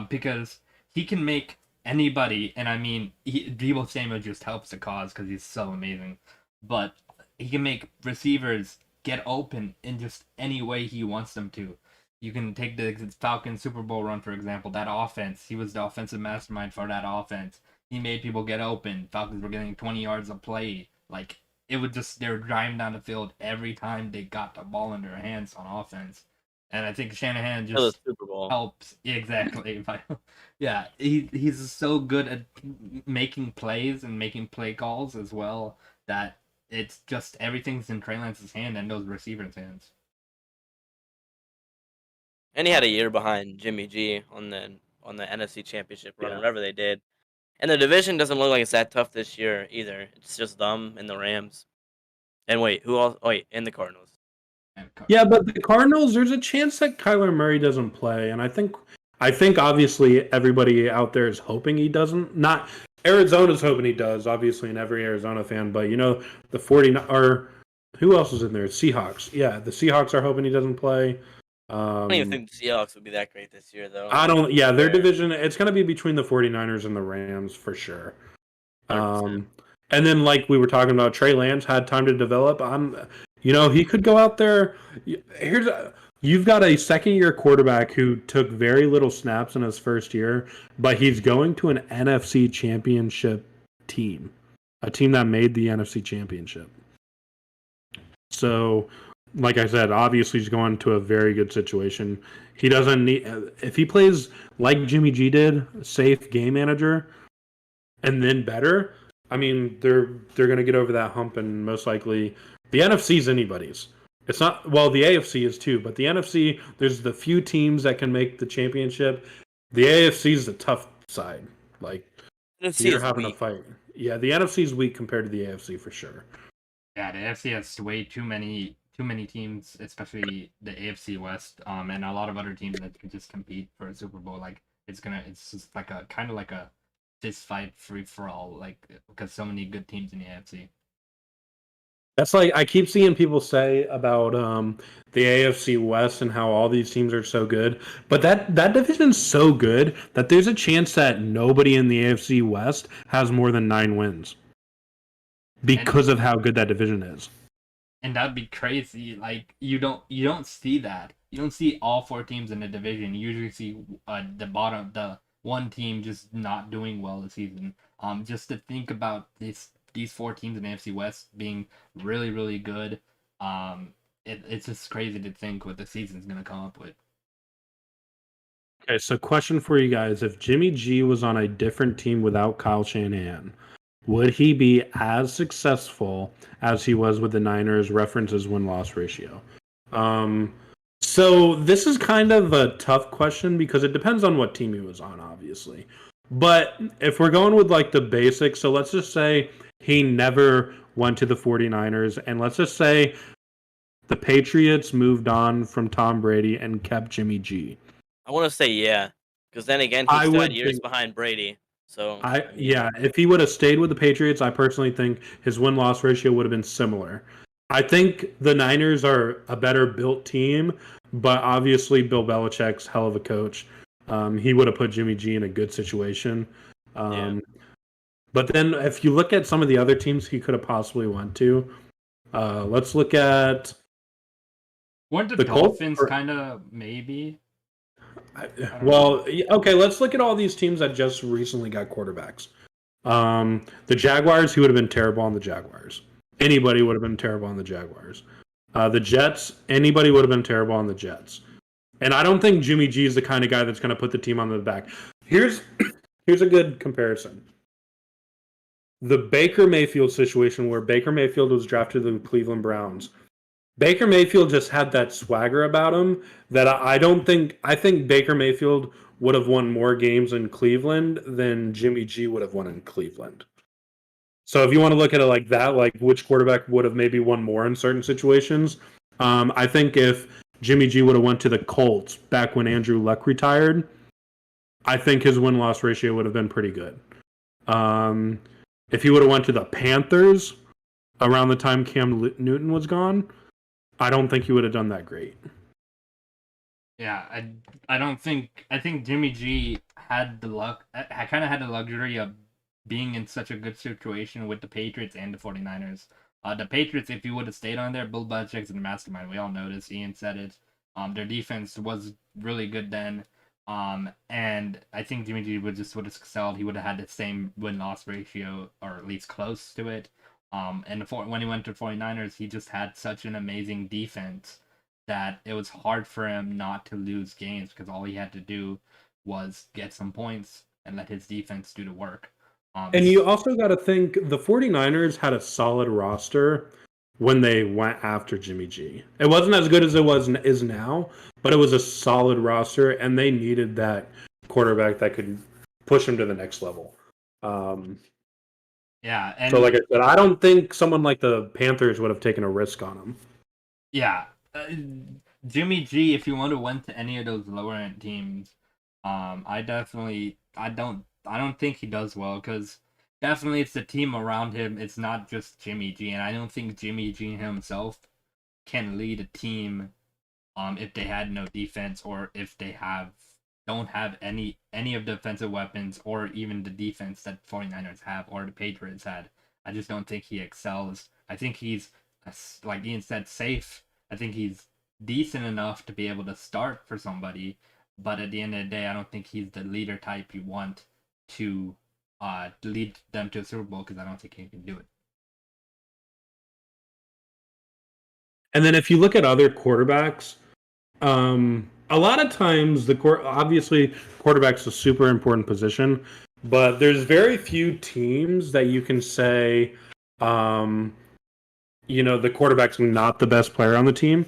Because he can make anybody, and I mean, Debo Samuel just helps the cause because he's so amazing. But he can make receivers get open in just any way he wants them to. You can take the Falcons Super Bowl run, for example. That offense, he was the offensive mastermind for that offense. He made people get open. Falcons were getting 20 yards of play. Like, they were driving down the field every time they got the ball in their hands on offense. And I think Shanahan just helps. Exactly. Yeah, he's so good at making plays and making play calls as well, that it's just everything's in Trey Lance's hand and those receivers' hands. And he had a year behind Jimmy G on the NFC Championship run, whatever they did. And the division doesn't look like it's that tough this year either. It's just them and the Rams. And wait, who else? Oh, wait, and the Cardinals. Yeah, but the Cardinals, there's a chance that Kyler Murray doesn't play, and I think obviously everybody out there is hoping he doesn't. Not Arizona's hoping he does, obviously, and every Arizona fan. But the 49 or who else is in there? Seahawks. Yeah, the Seahawks are hoping he doesn't play. I don't even think the Seahawks would be that great this year, though. I don't. Yeah, their division, it's going to be between the 49ers and the Rams for sure. 100%. And then, like we were talking about, Trey Lance had time to develop. He could go out there. You've got a second-year quarterback who took very little snaps in his first year, but he's going to an NFC Championship team, a team that made the NFC Championship. So, like I said, obviously he's going to a very good situation. He doesn't need, if he plays like Jimmy G did, safe game manager, and then better. I mean, they're going to get over that hump, and most likely the NFC is anybody's. It's not, well, the AFC is too, but the NFC, there's the few teams that can make the championship. The AFC is the tough side. Like, you're having a fight. Yeah, the NFC is weak compared to the AFC for sure. Yeah, the AFC has way too many teams, especially the AFC West, and a lot of other teams that can just compete for a Super Bowl. Like, it's just like a kind of like a fist fight, free for all, like, because so many good teams in the AFC. That's like I keep seeing people say about the AFC West and how all these teams are so good, but that division's so good that there's a chance that nobody in the AFC West has more than 9 wins because of how good that division is. And that'd be crazy. Like, you don't see that. You don't see all 4 teams in the division. You usually see the one team just not doing well this season. Just to think about these 4 teams in the AFC West being really, really good, it's just crazy to think what the season's going to come up with. Okay, so question for you guys. If Jimmy G was on a different team without Kyle Shanahan, would he be as successful as he was with the Niners references win-loss ratio? So this is kind of a tough question because it depends on what team he was on, obviously. But if we're going with like the basics, so let's just say he never went to the 49ers, and let's just say the Patriots moved on from Tom Brady and kept Jimmy G. I want to say yeah, because then again, he still had years behind Brady. So yeah, if he would have stayed with the Patriots, I personally think his win-loss ratio would have been similar. I think the Niners are a better built team, but obviously Bill Belichick's hell of a coach. He would have put Jimmy G in a good situation. But then if you look at some of the other teams he could have possibly went to, let's look at... Weren't the Dolphins kind of maybe? Well, okay, let's look at all these teams that just recently got quarterbacks. The Jaguars, he would have been terrible on the Jaguars. Anybody would have been terrible on the Jaguars. The Jets, anybody would have been terrible on the Jets. And I don't think Jimmy G is the kind of guy that's going to put the team on the back. Here's a good comparison. The Baker Mayfield situation where Baker Mayfield was drafted to the Cleveland Browns. Baker Mayfield just had that swagger about him that I think Baker Mayfield would have won more games in Cleveland than Jimmy G would have won in Cleveland. So if you want to look at it like that, like which quarterback would have maybe won more in certain situations, I think if Jimmy G would have went to the Colts back when Andrew Luck retired, I think his win-loss ratio would have been pretty good. If he would have went to the Panthers around the time Cam Newton was gone, I don't think he would have done that great. Yeah, I think Jimmy G had the luck. I kind of had the luxury of being in such a good situation with the Patriots and the 49ers. The Patriots, if you would have stayed on there, Bill Belichick's the mastermind. We all know this. Ian said it. Their defense was really good then. And I think Jimmy G would have excelled. He would have had the same win-loss ratio, or at least close to it. And when he went to 49ers, he just had such an amazing defense that it was hard for him not to lose games because all he had to do was get some points and let his defense do the work. And you also got to think the 49ers had a solid roster when they went after Jimmy G. It wasn't as good as it is now, but it was a solid roster, and they needed that quarterback that could push him to the next level. Yeah, and so like I said, I don't think someone like the Panthers would have taken a risk on him. Yeah, Jimmy G, if you want to went to any of those lower end teams, I don't think he does well because definitely it's the team around him. It's not just Jimmy G, and I don't think Jimmy G himself can lead a team if they had no defense or if they don't have any of the defensive weapons or even the defense that 49ers have or the Patriots had. I just don't think he excels. I think he's, like Ian said, safe. I think he's decent enough to be able to start for somebody, but at the end of the day, I don't think he's the leader type you want to lead them to a Super Bowl because I don't think he can do it. And then if you look at other quarterbacks, a lot of times obviously quarterback's a super important position, but there's very few teams that you can say, the quarterback's not the best player on the team,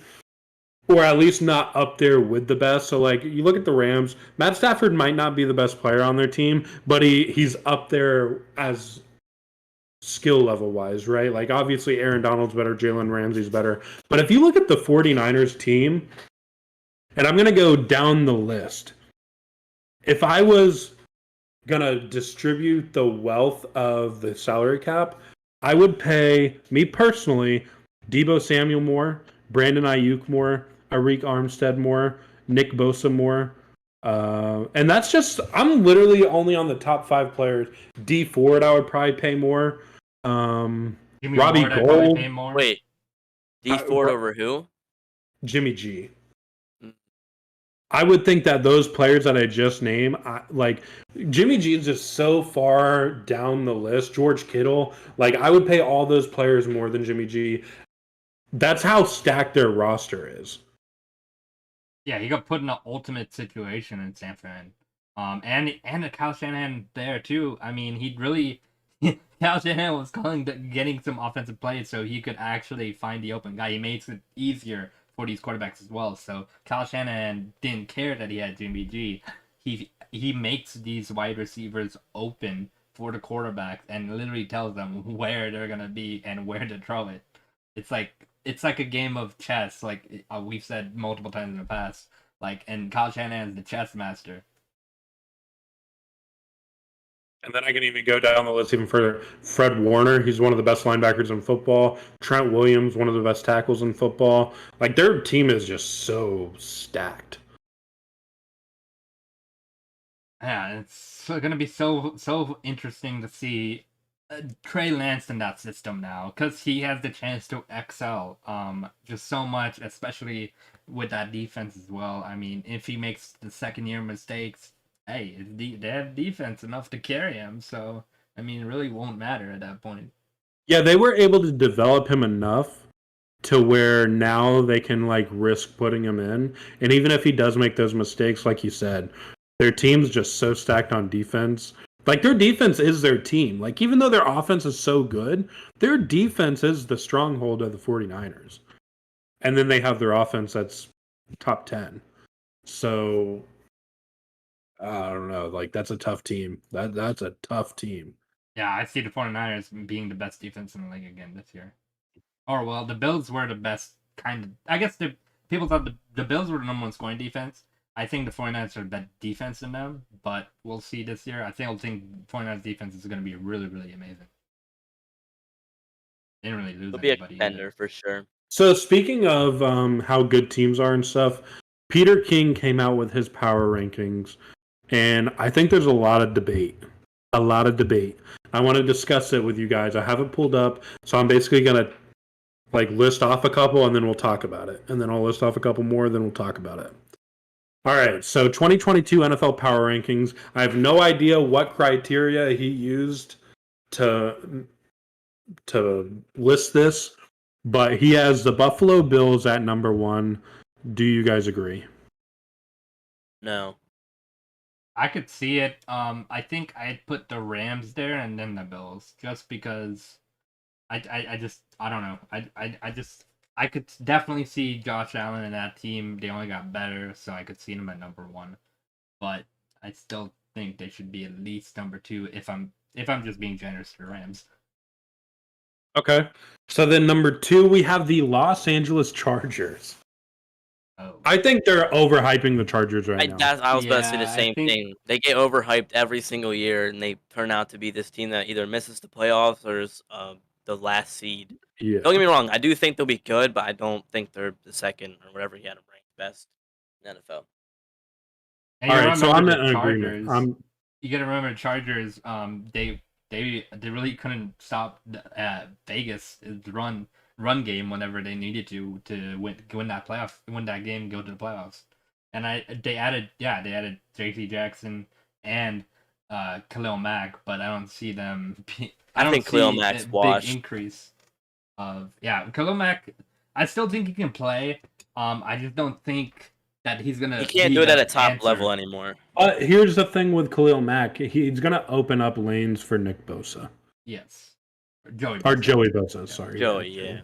or at least not up there with the best. So like you look at the Rams, Matt Stafford might not be the best player on their team, but he's up there as skill level wise, right? Like obviously Aaron Donald's better, Jalen Ramsey's better. But if you look at the 49ers team, and I'm going to go down the list. If I was going to distribute the wealth of the salary cap, I would pay, me personally, Deebo Samuel more, Brandon Ayuk more, Arik Armstead more, Nick Bosa more. And that's just, I'm literally only on the top 5 players. D Ford, I would probably pay more. Robbie Gould. Wait, D Ford over who? Jimmy G. I would think that those players that I just named, like Jimmy G is just so far down the list. George Kittle, like I would pay all those players more than Jimmy G. That's how stacked their roster is. Yeah, he got put in an ultimate situation in San Fran. And Kyle Shanahan there too. I mean, he Kyle Shanahan was getting some offensive plays so he could actually find the open guy. He makes it easier for these quarterbacks as well. So Kyle Shanahan didn't care that he had Jimmy G. He makes these wide receivers open for the quarterbacks and literally tells them where they're gonna be and where to throw it. It's like a game of chess, like we've said multiple times in the past. And Kyle Shanahan's the chess master. And then I can even go down the list even further. Fred Warner, he's one of the best linebackers in football. Trent Williams, one of the best tackles in football. Like, their team is just so stacked. Yeah, it's going to be so interesting to see Trey Lance in that system now, because he has the chance to excel just so much, especially with that defense as well. I mean, if he makes the second year mistakes, hey, they have defense enough to carry him, so I mean, it really won't matter at that point. Yeah, they were able to develop him enough to where now they can risk putting him in. And even if he does make those mistakes, like you said, their team's just so stacked on defense. Their defense is their team. Even though their offense is so good, their defense is the stronghold of the 49ers. And then they have their offense that's top 10. So I don't know. That's a tough team. That's a tough team. Yeah, I see the 49ers being the best defense in the league again this year. Or, well, the Bills were the best kind of... I guess people thought the Bills were the number one scoring defense. I think the 49ers are better defense than them, but we'll see this year. I think 49ers defense is going to be really, really amazing. They didn't really lose It'll be a anybody contender either. for sure. So speaking of how good teams are and stuff, Peter King came out with his power rankings, and I think there's a lot of debate. I want to discuss it with you guys. I have it pulled up, so I'm basically going to list off a couple, and then we'll talk about it. And then I'll list off a couple more, then we'll talk about it. All right, so 2022 NFL Power Rankings. I have no idea what criteria he used to list this, but he has the Buffalo Bills at number 1. Do you guys agree? No. I could see it. I think I'd put the Rams there and then the Bills, just because I don't know. I could definitely see Josh Allen and that team. They only got better, so I could see them at number 1. But I still think they should be at least number 2 if I'm just being generous to the Rams. Okay. So then number 2, we have the Los Angeles Chargers. Oh. I think they're overhyping the Chargers right now. I was about to say the Yeah, I same think- thing. They get overhyped every single year, and they turn out to be this team that either misses the playoffs or is the last seed. Yeah. Don't get me wrong. I do think they'll be good, but I don't think they're the second or whatever he had them ranked best in the NFL. And All you right, gotta so remember I'm in the agreement. Chargers- You gotta remember the Chargers. They really couldn't stop Vegas' run game whenever they needed to win that game, go to the playoffs. And they added J.C. Jackson and Khalil Mack, but I don't see them. I think Khalil Mack's washed. Big increase of Khalil Mack. I still think he can play. I just don't think that he's gonna. He can't be do it at the a top answer. level anymore. Here's the thing with Khalil Mack. He's going to open up lanes for Nick Bosa. Yes, Joey Bosa, sorry. Joey,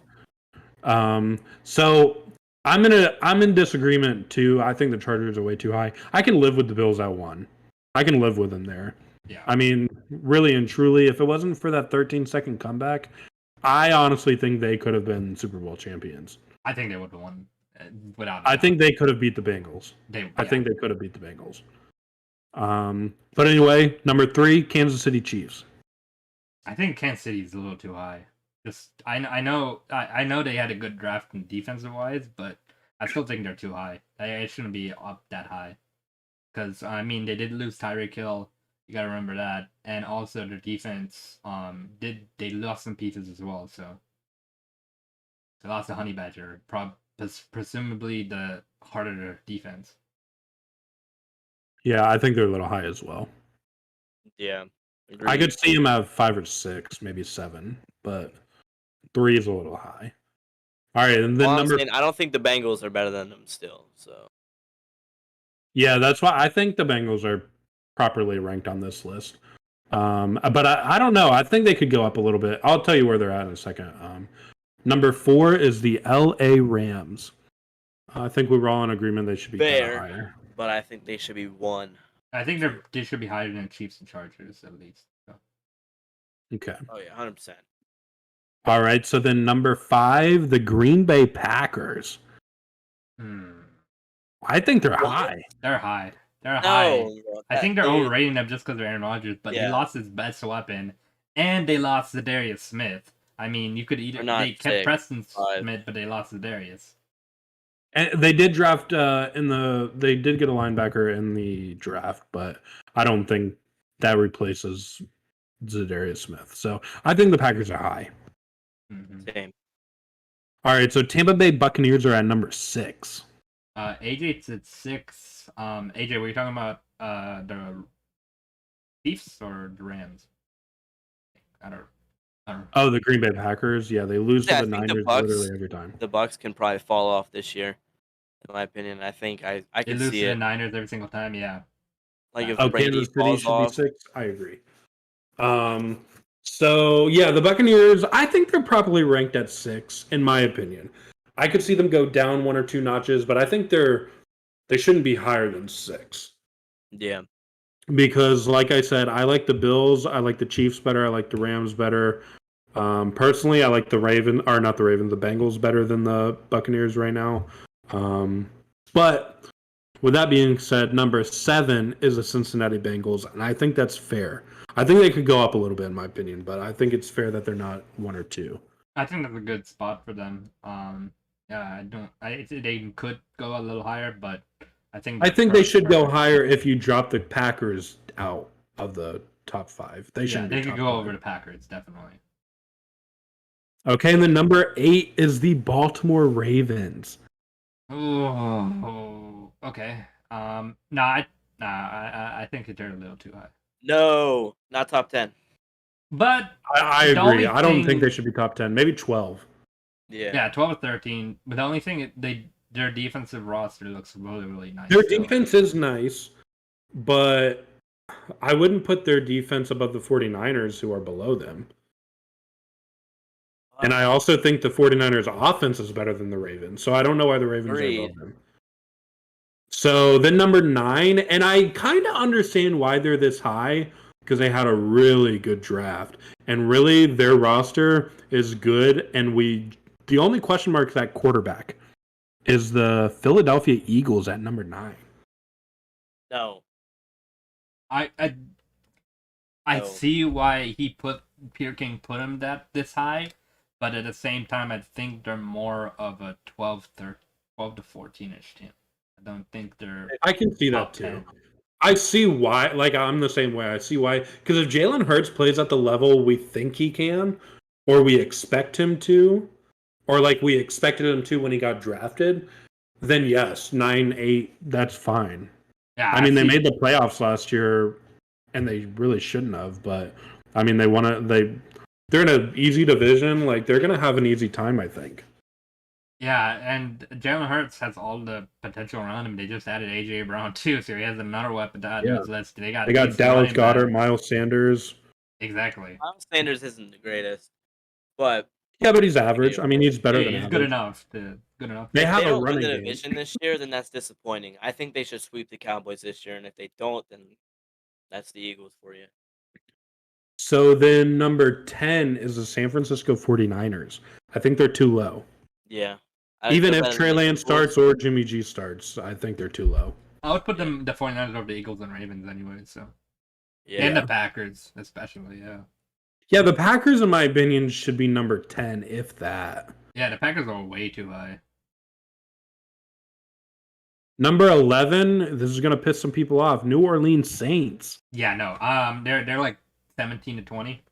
yeah. So I'm in disagreement too. I think the Chargers are way too high. I can live with the Bills at 1. I can live with them there. Yeah. I mean, really and truly, if it wasn't for that 13-second comeback, I honestly think they could have been Super Bowl champions. I think they would have won without. I think they could have beat the Bengals. I think they could have beat the Bengals. But anyway, number 3, Kansas City Chiefs. I think Kansas City's a little too high. Just I know they had a good draft in defensive wise, but I still think they're too high. It shouldn't be up that high. Because I mean, they did lose Tyreek Hill. You gotta remember that, and also their defense they lost some pieces as well. So they lost to Honey Badger, presumably the heart of their defense. Yeah, I think they're a little high as well. Yeah. Agreed. I could see him at 5 or 6, maybe 7, but 3 is a little high. All right, and then I don't think the Bengals are better than them still. So. Yeah, that's why I think the Bengals are properly ranked on this list. But I don't know. I think they could go up a little bit. I'll tell you where they're at in a second. Number 4 is the LA Rams. I think we were all in agreement they should be Fair. higher. But I think they should be 1. I think they should be higher than Chiefs and Chargers at least. So. Okay. Oh yeah, 100%. All right. So then number 5, the Green Bay Packers. I think they're high. They're high. They're high. Bro, I think they're overrating them just because they're Aaron Rodgers, but he lost his best weapon, and they lost Zadarius Smith. I mean, you could they kept Preston Smith, but they lost Zadarius. And they did draft they did get a linebacker in the draft, but I don't think that replaces Zadarius Smith. So I think the Packers are high. Same. All right, so Tampa Bay Buccaneers are at number 6. AJ's at 6. AJ, were you talking about the Chiefs or the Rams? I don't know. Oh, the Green Bay Packers. Yeah, they lose to the Niners literally every time. The Bucs can probably fall off this year, in my opinion. I think I can lose see to it. the Niners every single time. Yeah. Like if Kansas Brady City falls should off. be 6. I agree. So yeah, the Buccaneers. I think they're probably ranked at 6, in my opinion. I could see them go down 1 or 2 notches, but I think they shouldn't be higher than 6. Yeah. Because, like I said, I like the Bills, I like the Chiefs better, I like the Rams better. Personally, I like the Bengals better than the Buccaneers right now. But with that being said, number 7 is the Cincinnati Bengals, and I think that's fair. I think they could go up a little bit, in my opinion, but I think it's fair that they're not 1 or 2. I think that's a good spot for them. Yeah, they could go a little higher, but I think they should go higher if you drop the Packers out of the top 5. They could go over the Packers, definitely. Okay, and then number 8 is the Baltimore Ravens. Oh, okay. I think they're a little too high. No, not top 10. But I agree. I don't think they should be top 10. Maybe 12. Yeah, 12 or 13. But the only thing their defensive roster looks really, really nice. Their defense is nice, but I wouldn't put their defense above the 49ers, who are below them. And I also think the 49ers offense is better than the Ravens. So I don't know why the Ravens are above them. So then number 9, and I kind of understand why they're this high, because they had a really good draft. And really, their roster is good, and the only question mark is that quarterback. Is the Philadelphia Eagles at number 9? No. I see why Peter King put him this high, but at the same time, I think they're more of a 12 to 14-ish team. I don't think they're. I can see that too. 10. I see why. Like, I'm the same way. I see why. Because if Jalen Hurts plays at the level we think he can, or we expect him to, or like we expected him to when he got drafted, then yes, 9-8, that's fine. Yeah, I mean, they made the playoffs last year, and they really shouldn't have. But I mean, they're in an easy division. Like, they're gonna have an easy time, I think. Yeah, and Jalen Hurts has all the potential around him. They just added AJ Brown too, so he has another weapon to add to his list. They got Dallas Goedert, Miles Sanders. Exactly. Miles Sanders isn't the greatest, but but he's average. I mean, he's better than average. Good enough. They have if they don't a running win the game. division this year, then that's disappointing. I think they should sweep the Cowboys this year, and if they don't, then that's the Eagles for you. So then number 10 is the San Francisco 49ers. I think they're too low. Yeah. Even if Trey Lance starts or Jimmy G starts, I think they're too low. I would put the 49ers over the Eagles and Ravens anyway, so. Yeah. And the Packers, especially, yeah. Yeah, the Packers, in my opinion, should be number 10, if that. Yeah, the Packers are way too high. Number 11, this is going to piss some people off, New Orleans Saints. Yeah, no. They're like 17 to 20.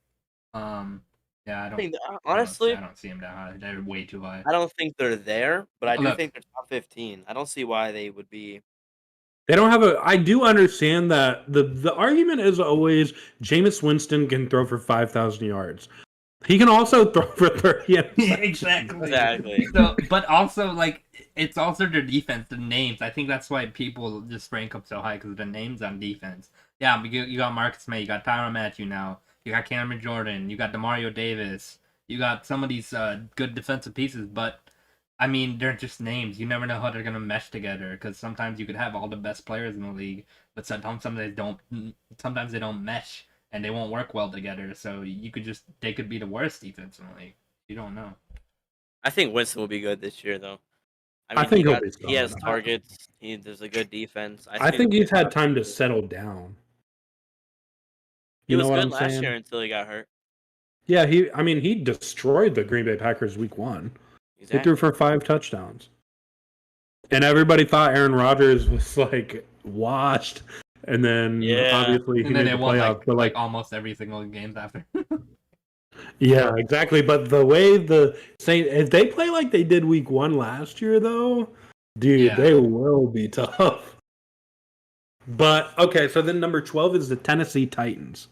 Yeah, I don't. Honestly, I don't see them that high. They're way too high. I don't think they're there, but I do think they're top 15. I don't see why they would be. They don't have I do understand that the argument is always Jameis Winston can throw for 5,000 yards. He can also throw for 30. Exactly. So, but also, like, it's also their defense, the names. I think that's why people just rank up so high, because of the names on defense. Yeah, but you got Marcus May, you got Tyrann Mathieu now, you got Cameron Jordan, you got Demario Davis, you got some of these good defensive pieces, but I mean, they're just names. You never know how they're gonna mesh together because sometimes you could have all the best players in the league, but sometimes they don't. Sometimes they don't mesh and they won't work well together. So they could be the worst defense in the league. You don't know. I think Winston will be good this year, though. I I mean, think he'll be he has solid. targets. There's a good defense. I think he's had time to settle down. He You was know what good I'm last saying? year until he got hurt. Yeah, he destroyed the Green Bay Packers week 1. Exactly. He threw for 5 touchdowns. And everybody thought Aaron Rodgers was like washed. And then obviously he and then made they the won playoffs. like almost every single game after. Yeah, exactly. But the way if they play like they did week 1 last year though, dude, they will be tough. But okay, so then number 12 is the Tennessee Titans.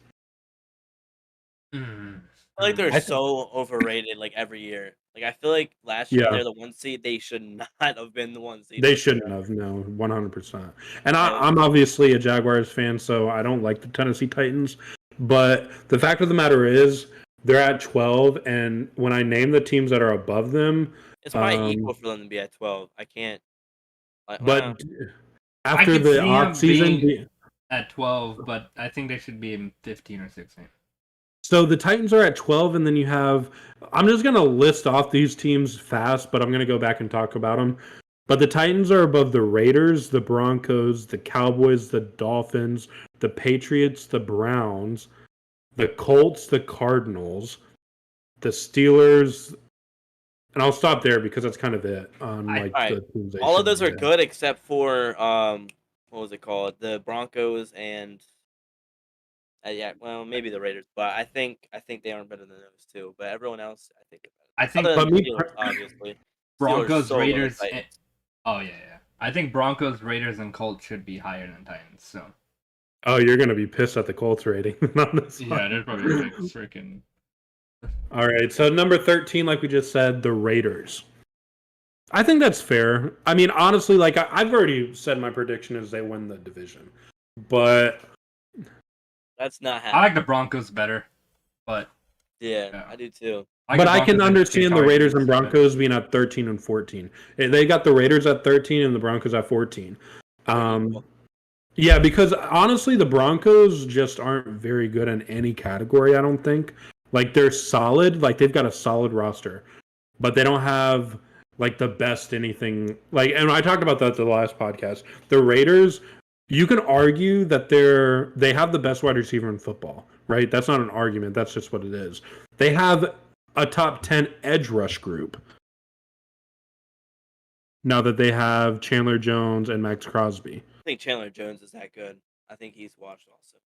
I feel like they're so overrated like every year. Like I feel like last year they're the 1 seed. They should not have been the 1 seed. They shouldn't have, no, 100%. And I'm obviously a Jaguars fan, so I don't like the Tennessee Titans. But the fact of the matter is, they're at 12, and when I name the teams that are above them, it's probably equal for them to be at 12. I can't. But after the offseason, at 12, but I think they should be in 15 or 16. So the Titans are at 12, and then you have... I'm just going to list off these teams fast, but I'm going to go back and talk about them. But the Titans are above the Raiders, the Broncos, the Cowboys, the Dolphins, the Patriots, the Browns, the Colts, the Cardinals, the Steelers... And I'll stop there because that's kind of it. The teams all of those are good except for... what was it called? The Broncos and... maybe the Raiders, but I think they aren't better than those two. But everyone else, I think. Steelers, obviously, Broncos, Raiders. I think Broncos, Raiders, and Colts should be higher than Titans. So. Oh, you're gonna be pissed at the Colts rating. Yeah, they're probably like freaking. All right, so number 13, like we just said, the Raiders. I think that's fair. I mean, honestly, like I've already said my prediction is they win the division, but. That's not happening. I like the Broncos better, but yeah. I do too. But I can understand the Raiders and Broncos being at 13 and 14. They got the Raiders at 13 and the Broncos at 14. Yeah, because honestly, the Broncos just aren't very good in any category, I don't think. Like, they're solid. Like, they've got a solid roster. But they don't have, like, the best anything. Like, and I talked about that the last podcast. The Raiders... You can argue that they have the best wide receiver in football, right? That's not an argument. That's just what it is. They have a top 10 edge rush group. Now that they have Chandler Jones and Max Crosby. I think Chandler Jones is that good. I think he's washed also.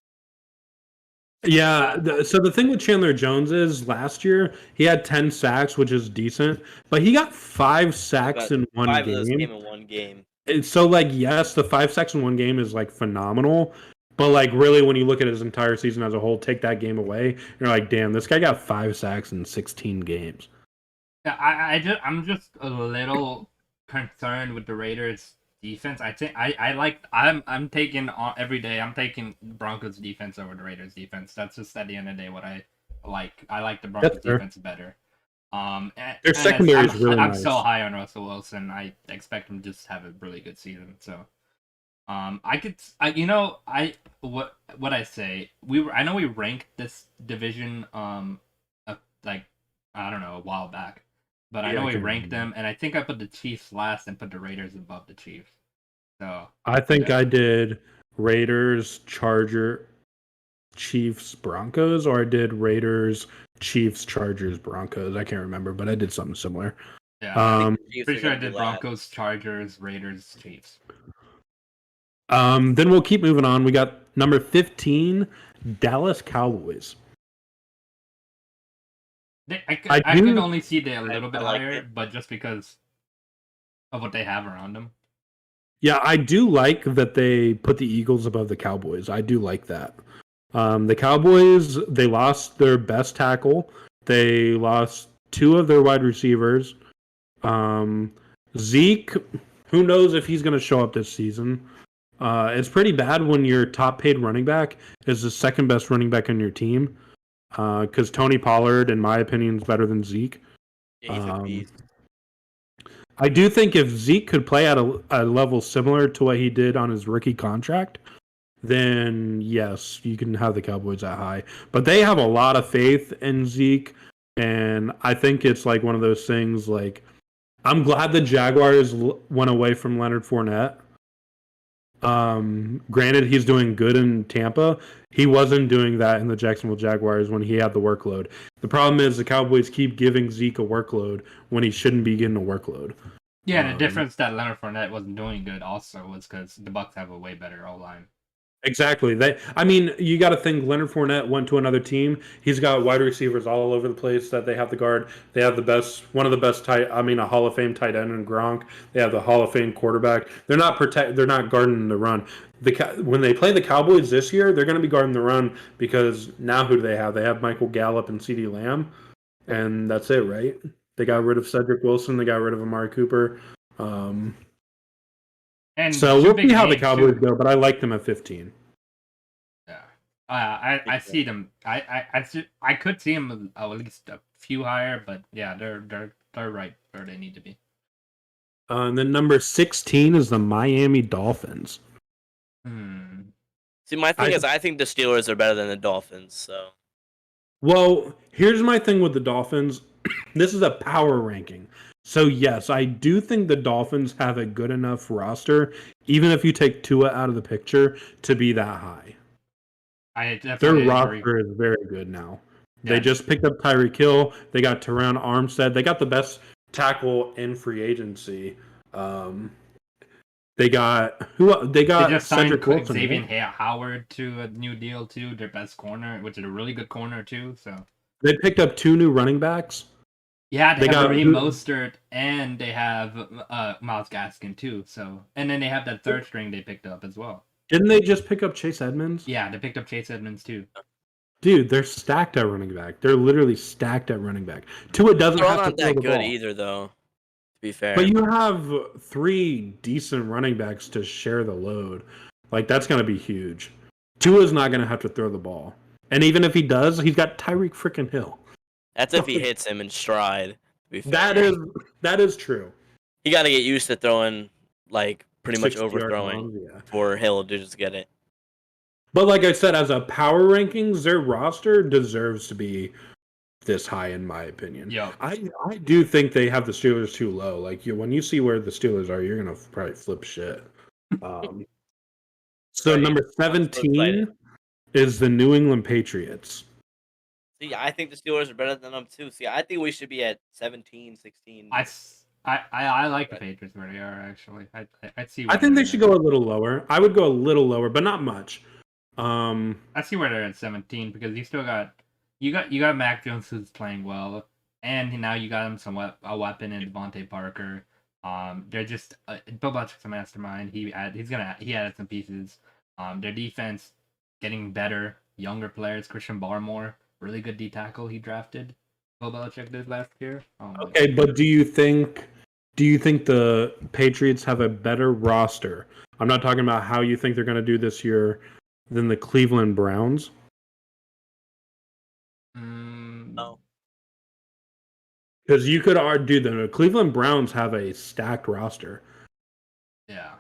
Yeah, so the thing with Chandler Jones is last year he had 10 sacks, which is decent, but he got 5 sacks in one game. 5 of those came in one game. So, like, yes, the 5 sacks in one game is, like, phenomenal. But, like, really, when you look at his entire season as a whole, take that game away, you're like, damn, this guy got 5 sacks in 16 games. Yeah, I'm just a little concerned with the Raiders' defense. I think I'm taking every day. I'm taking Broncos defense over the Raiders defense. That's just at the end of the day what I like. I like the Broncos defense better. Their secondary is really nice. I'm so high on Russell Wilson. I expect him to just have a really good season. So, what I say? I know we ranked this division like I don't know a while back, but I know we ranked them, and I think I put the Chiefs last and put the Raiders above the Chiefs. So I think I did Raiders, Chiefs, Broncos, or I did Raiders, Chiefs, Chargers, Broncos. I can't remember, but I did something similar. Yeah, pretty sure I did Broncos, Chargers, Raiders, Chiefs. Then we'll keep moving on. We got number 15, Dallas Cowboys. I can only see they a little bit higher, but just because of what they have around them. Yeah, I do like that they put the Eagles above the Cowboys. I do like that. The Cowboys, they lost their best tackle. They lost 2 of their wide receivers. Zeke, who knows if he's going to show up this season. It's pretty bad when your top paid running back is the second best running back on your team. Because Tony Pollard, in my opinion, is better than Zeke. Yeah, he's a beast. I do think if Zeke could play at a level similar to what he did on his rookie contract, then yes, you can have the Cowboys that high. But they have a lot of faith in Zeke, and I think it's like one of those things. Like, I'm glad the Jaguars went away from Leonard Fournette. Granted, he's doing good in Tampa. He wasn't doing that in the Jacksonville Jaguars when he had the workload. The problem is the Cowboys keep giving Zeke a workload when he shouldn't be getting a workload. Yeah, the difference that Leonard Fournette wasn't doing good also was because the Bucs have a way better O-line. Exactly. You got to think Leonard Fournette went to another team. He's got wide receivers all over the place that they have to guard. They have one of the best a Hall of Fame tight end in Gronk. They have the Hall of Fame quarterback. They're not guarding the run. When they play the Cowboys this year, they're going to be guarding the run because now who do they have? They have Michael Gallup and CeeDee Lamb, and that's it, right? They got rid of Cedric Wilson. They got rid of Amari Cooper. And so we'll see how the Cowboys go, but I like them at 15. Yeah, I see them. I could see them at least a few higher, but yeah, they're right where they need to be. And then number 16 is the Miami Dolphins. See, my thing is, I think the Steelers are better than the Dolphins. So, well, here's my thing with the Dolphins. This is a power ranking. So, yes, I do think the Dolphins have a good enough roster, even if you take Tua out of the picture, to be that high. Their roster is very good now. Yeah. They just picked up Tyreek Hill. They got Teron Armstead. They got the best tackle in free agency. They just Cedric Wilson, Xavier Howard to a new deal too. Their best corner, which is a really good corner too. So they picked up 2 new running backs. Yeah, they have Raheem Mostert and they have Myles Gaskin too. So, and then they have that third string they picked up as well. Didn't they just pick up Chase Edmonds? Yeah, they picked up Chase Edmonds too. Dude, they're stacked at running back. They're literally stacked at running back. Tua doesn't have to throw the ball. They're not that good either, though. To be fair, but you have 3 decent running backs to share the load. Like, that's going to be huge. Tua's not going to have to throw the ball, and even if he does, he's got Tyreek freaking Hill. That's if he hits him in stride. To be fair. That is true. You got to get used to throwing like pretty much overthrowing for Hill to just get it. But like I said, as a power rankings, their roster deserves to be this high, in my opinion. Yeah, I do think they have the Steelers too low. Like when you see where the Steelers are, you're gonna probably flip shit. So number 17 is the New England Patriots. See, I think the Steelers are better than them too. See, I think we should be at 17, 16. I like the Patriots where they are actually. I see. I think they should go a little lower. I would go a little lower, but not much. I see where they're at 17 because you still got you got Mac Jones who's playing well, and now you got him a weapon in Devontae Parker. They're just Bill Belichick's a mastermind. He added some pieces. Their defense getting better, younger players. Christian Barmore, really good D tackle he drafted. Bill Belichick did last year. Okay, but do you think the Patriots have a better roster? I'm not talking about how you think they're going to do this year than the Cleveland Browns. No. Because you could argue the Cleveland Browns have a stacked roster. Yeah.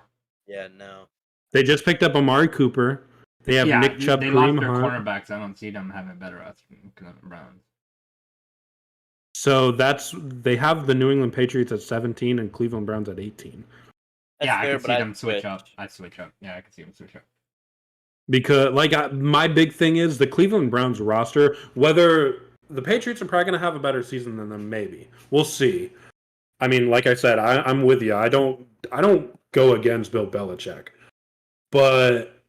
Yeah, no. They just picked up Amari Cooper. They have Nick Chubb, they lost their cornerbacks. I don't see them having a better roster than Cleveland Browns. So they have the New England Patriots at 17 and Cleveland Browns at 18. I can see them switch up. I switch up. Yeah, I can see them switch up. Because my big thing is the Cleveland Browns roster, whether the Patriots are probably going to have a better season than them, maybe. We'll see. I mean, like I said, I'm with you. I don't go against Bill Belichick. But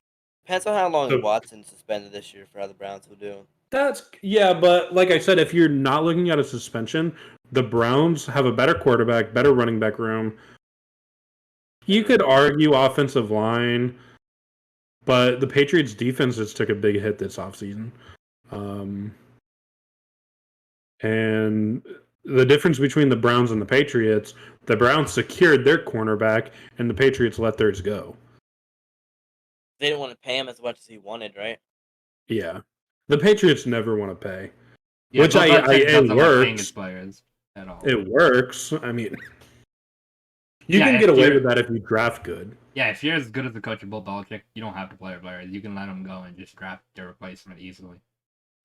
depends on how long Watson's suspended this year for how the Browns will do. But like I said, if you're not looking at a suspension, the Browns have a better quarterback, better running back room. You could argue offensive line, but the Patriots defense just took a big hit this offseason. And the difference between the Browns and the Patriots, the Browns secured their cornerback and the Patriots let theirs go. They didn't want to pay him as much as he wanted, right? Yeah, the Patriots never want to pay, Yeah, which Bill Belichick it doesn't like paying his works. players at all. It works. I mean, you Yeah, can if get away you're- with that if you draft good. Yeah, if you're as good as the coach of Bill Belichick, you don't have to play your players. You can let them go and just draft their replacement easily,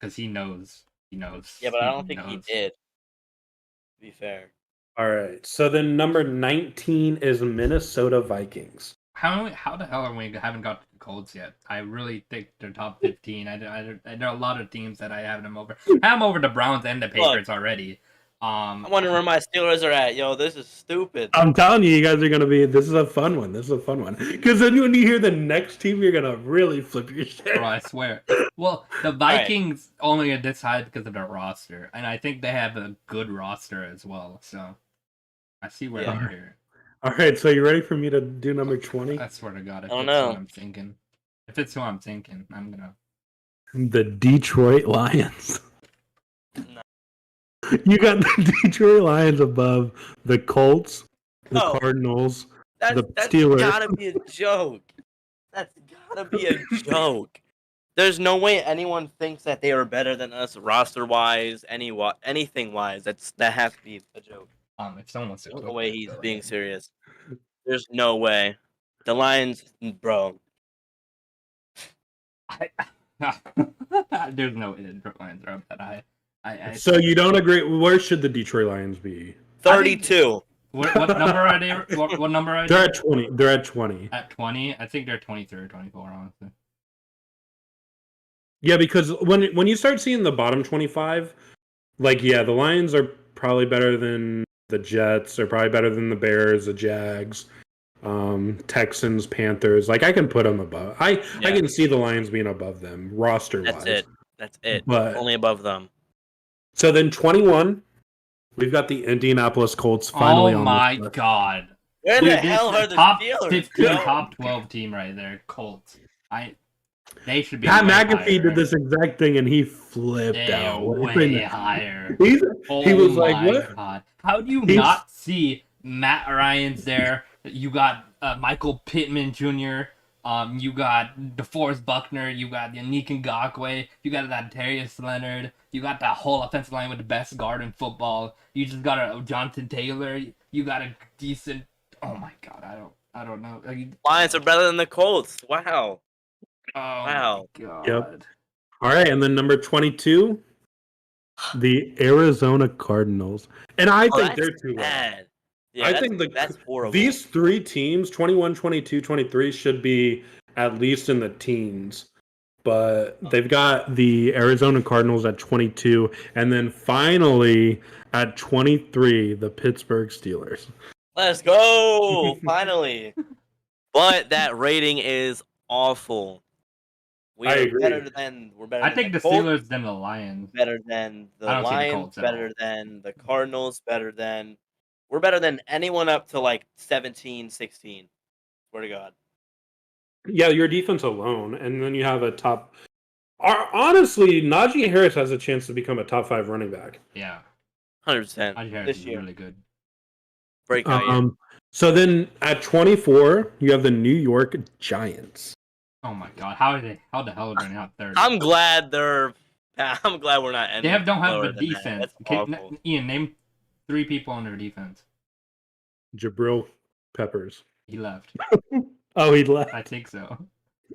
because he knows. He knows. Yeah, but I don't think he knows. did. To be fair. All right. So then number 19 is Minnesota Vikings. How the hell are we haven't got the Colts yet? I really think they're top 15. There are a lot of teams that I have them over. I have them over the Browns and the Patriots already. I'm wondering where my Steelers are at. Yo, this is stupid. I'm telling you, you guys are going to be, this is a fun one. This is a fun one. Because then when you hear the next team, you're going to really flip your shit. Bro, I swear. Well, the Vikings only are this high because of their roster. And I think they have a good roster as well. So I see where they're here. All right, so you ready for me to do number 20? I swear to God, if Oh, it's no. what I'm thinking. If it's who I'm thinking, I'm gonna. The Detroit Lions. No. You got the Detroit Lions above the Colts, the No. Cardinals, That's the that's Steelers. gotta be a joke. That's gotta be a joke. There's no way anyone thinks that they are better than us roster wise, anything wise. That has to be a joke. If someone wants to. There's no cook way it, he's but, being like, serious. There's no way. The Lions, bro. There's no way the Lions are up that high. So you don't agree? Where should the Detroit Lions be? 32. What number are they? What number are they? They're at 20. They're at 20. At 20? I think they're 23 or 24, honestly. Yeah, because when you start seeing the bottom 25, like, yeah, the Lions are probably better than the Jets. They're probably better than the Bears, the Jags, Texans, Panthers. Like, I can put them above. I can see the Lions being above them roster wise. That's it. But Only above them. so then 21, we've got the Indianapolis Colts finally on Oh my this list. God. Where Dude, the this hell is are the top Steelers? 15, bro? top 12 team right there. Colts. They should be Pat way McAfee higher. did this exact thing and he flipped They're out. way higher. He Oh was like, my what? God. How do you He's- not see Matt Ryan's there? You got Michael Pittman Jr., you got DeForest Buckner, you got Yannick Ngakoue, you got that Darius Leonard, you got that whole offensive line with the best guard in football. You just got a Jonathan Taylor. You got a decent. Oh my God, I don't know. Lions are better than the Colts. Wow. Oh Wow. my God. Yep. All right, and then number 22, the Arizona Cardinals. And I think they're too low. bad. Yeah, I that's, think that's horrible. These three teams, 21, 22, 23, should be at least in the teens. But they've got the Arizona Cardinals at 22, and then finally at 23, the Pittsburgh Steelers. Let's go! Finally. But that rating is awful. I agree. We're better I than think the Colts, Steelers than the Lions. better than the I don't see the Lions, Colts at better all. than the Cardinals, we're better than anyone up to like 17, 16. Swear to God. Yeah, your defense alone, and then you have a top. Honestly, Najee Harris has a chance to become a top 5 running back. Yeah. 100% Najee Harris this is year. really good. Breakout year. So then at 24, you have the New York Giants. Oh my God, how the hell are they not third? I'm glad we're not ending. Don't have lower a than that. defense. That's Okay, awful. Ian, name 3 people on their defense. Jabril Peppers. He left. Oh, he left. I think so.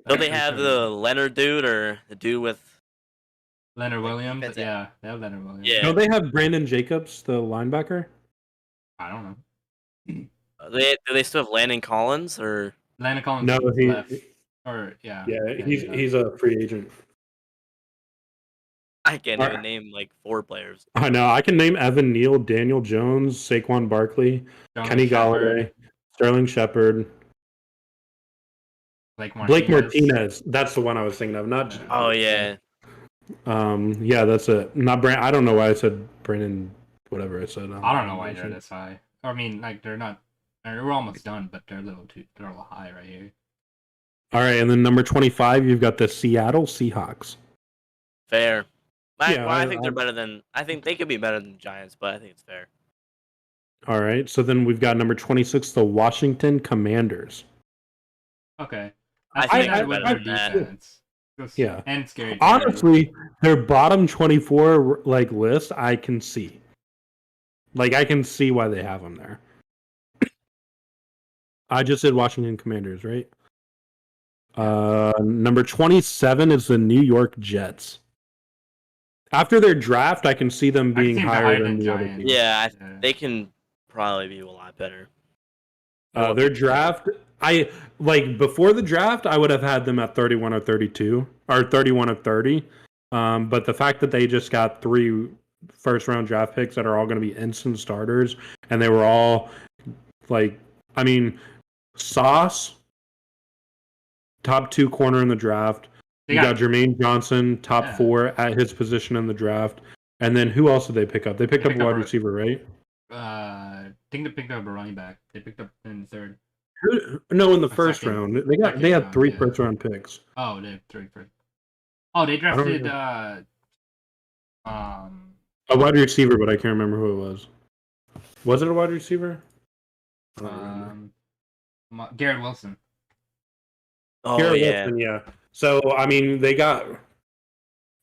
Don't they have the Leonard dude or the dude with? Leonard Williams? defense Yeah, they have Leonard Williams. Yeah. Don't they have Brandon Jacobs, the linebacker? I don't know. Do they still have Landon Collins or? Landon Collins No, left. Or yeah. he's a free agent. I can't Alright. even name like 4 players. I know. I can name Evan Neal, Daniel Jones, Saquon Barkley, Kenny Galladay, Sterling Shepard, Blake Martinez. That's the one I was thinking of. Not. Oh yeah. Yeah, that's it. Not Brand. I don't know why I said Brandon. Whatever I said. I don't know why they're this high. I mean, like they're not. We're almost done, but they're a little high right here. All right, and then number 25, you've got the Seattle Seahawks. Fair. Yeah, I think they're better than. I think they could be better than the Giants, but I think it's fair. All right, so then we've got number 26, the Washington Commanders. Okay. I've I seen think that with better their than that. defense. Yeah. And scary. Honestly, their bottom 24 like list, I can see. Like I can see why they have them there. I just did Washington Commanders, right? Number 27 is the New York Jets. After their draft, I can see them being higher than the other teams. Yeah, they can probably be a lot better. Their draft, I like before the draft, I would have had them at 31 or 32 or 31 or 30. But the fact that they just got 3 first-round draft picks that are all going to be instant starters, and they were all like, I mean, Sauce, top 2 corner in the draft. You got Jermaine Johnson, top 4 at his position in the draft. And then who else did they pick up? They picked up a wide receiver, right? I think they picked up a running back. They picked up in the third. No, in the first round. They had 3 first-round picks. Oh, they have 3 first. Oh, they drafted a wide receiver, but I can't remember who it was. Was it a wide receiver? Garrett Wilson. Oh, Garrett yeah. Wilson, yeah. So, I mean, they got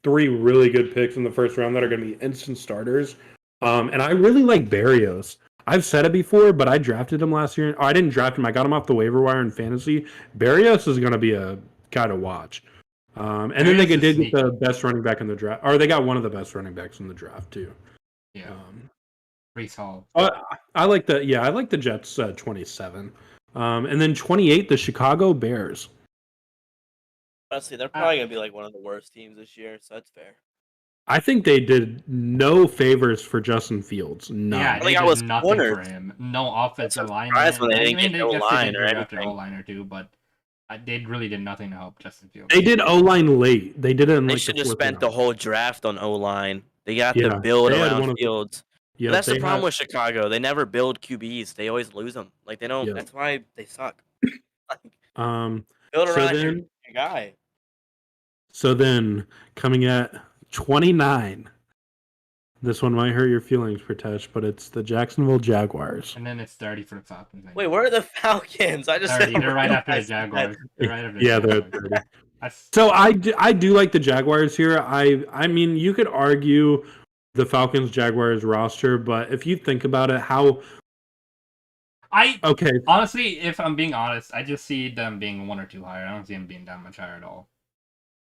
3 really good picks in the first round that are going to be instant starters. And I really like Berrios. I've said it before, but I drafted him last year. I didn't draft him. I got him off the waiver wire in fantasy. Berrios is going to be a guy to watch. And then they did get the best running back in the draft. Or they got one of the best running backs in the draft, too. Yeah. Brees Hall. I like the Jets 27. And then 28, the Chicago Bears. Honestly, they're probably going to be like one of the worst teams this year, so that's fair. I think they did no favors for Justin Fields. None. Yeah, they did nothing for him. No offensive line. They didn't get O-line or anything. O-line or two, but they really did nothing to help Justin Fields. They did O-line late. They did it in They should have spent the whole draft on O-line. They got to build around Fields. Yeah, that's the problem with Chicago. They never build QBs. They always lose them. Like they don't. Yeah. That's why they suck. Build around your guy. So then, coming at 29, this one might hurt your feelings, Pritesh, but it's the Jacksonville Jaguars. And then it's 30 for the Falcons. Wait, where are the Falcons? I just 30. They're right after the Jaguars. They're right after they're 30. So I do like the Jaguars here. I mean, you could argue the Falcons Jaguars roster, but if you think about it, honestly, if I'm being honest, I just see them being 1 or 2 higher. I don't see them being that much higher at all.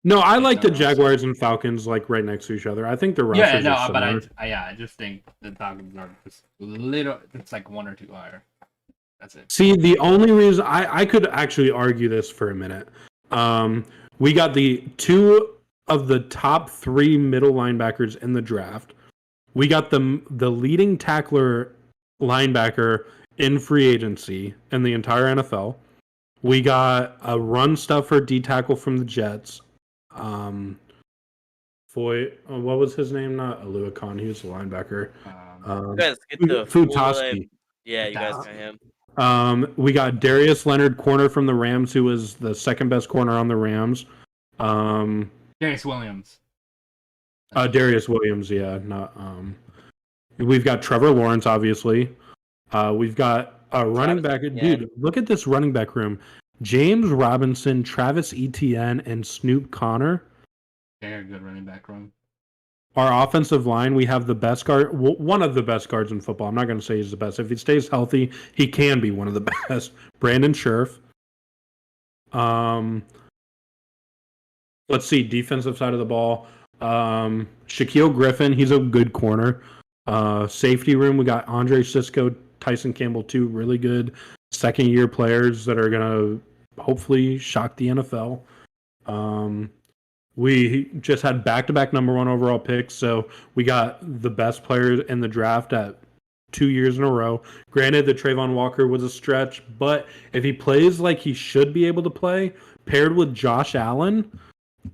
No, I like the Jaguars and Falcons like right next to each other. I think the rosters are similar. But I just think the Falcons are just it's like 1 or 2 higher. That's it. See, the only reason I could actually argue this for a minute. We got the 2 of the top 3 middle linebackers in the draft. We got the leading tackler linebacker in free agency in the entire NFL. We got a run stuffer D tackle from the Jets. What was his name? Not Alua Khan. He was a linebacker. You guys get the Futoski. Yeah, you guys got him. We got Darius Leonard, corner from the Rams, who was the second best corner on the Rams. Darius Williams. Darius Williams, yeah. Not. We've got Trevor Lawrence, obviously. We've got a running back. Dude, look at this running back room. James Robinson, Travis Etienne, and Snoop Connor. They're a good running back room. Our offensive line, we have the best guard, one of the best guards in football. I'm not going to say he's the best. If he stays healthy, he can be one of the best. Brandon Scherf. Let's see, defensive side of the ball. Shaquille Griffin, he's a good corner. Safety room, we got Andre Sisco, Tyson Campbell, 2 really good second-year players that are going to hopefully shock the NFL. We just had back-to-back number 1 overall picks, so we got the best players in the draft at 2 years in a row. Granted, the Trayvon Walker was a stretch, but if he plays like he should be able to play, paired with Josh Allen,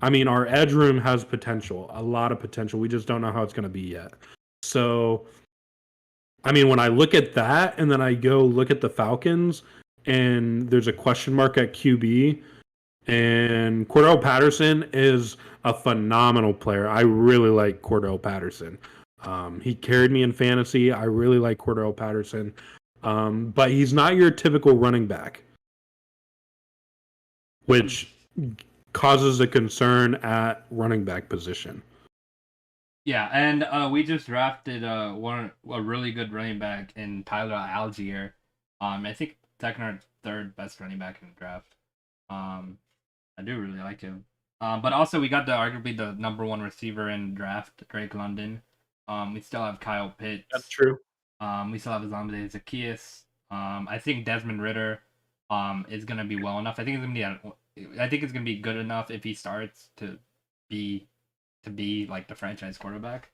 I mean, our edge room has potential, a lot of potential. We just don't know how it's going to be yet. So, I mean, when I look at that and then I go look at the Falcons and there's a question mark at QB, and Cordell Patterson is a phenomenal player. I really like Cordell Patterson. He carried me in fantasy. I really like Cordell Patterson. But he's not your typical running back. which causes a concern at running back position. Yeah, and we just drafted a really good running back in Tyler Algier. I think second or third best running back in the draft. I do really like him. But also we got arguably the number one receiver in draft, Drake London. We still have Kyle Pitts. That's true. We still have Zambade Zacchaeus. I think Desmond Ritter is gonna be well enough. I think it's gonna be good enough if he starts to be like the franchise quarterback.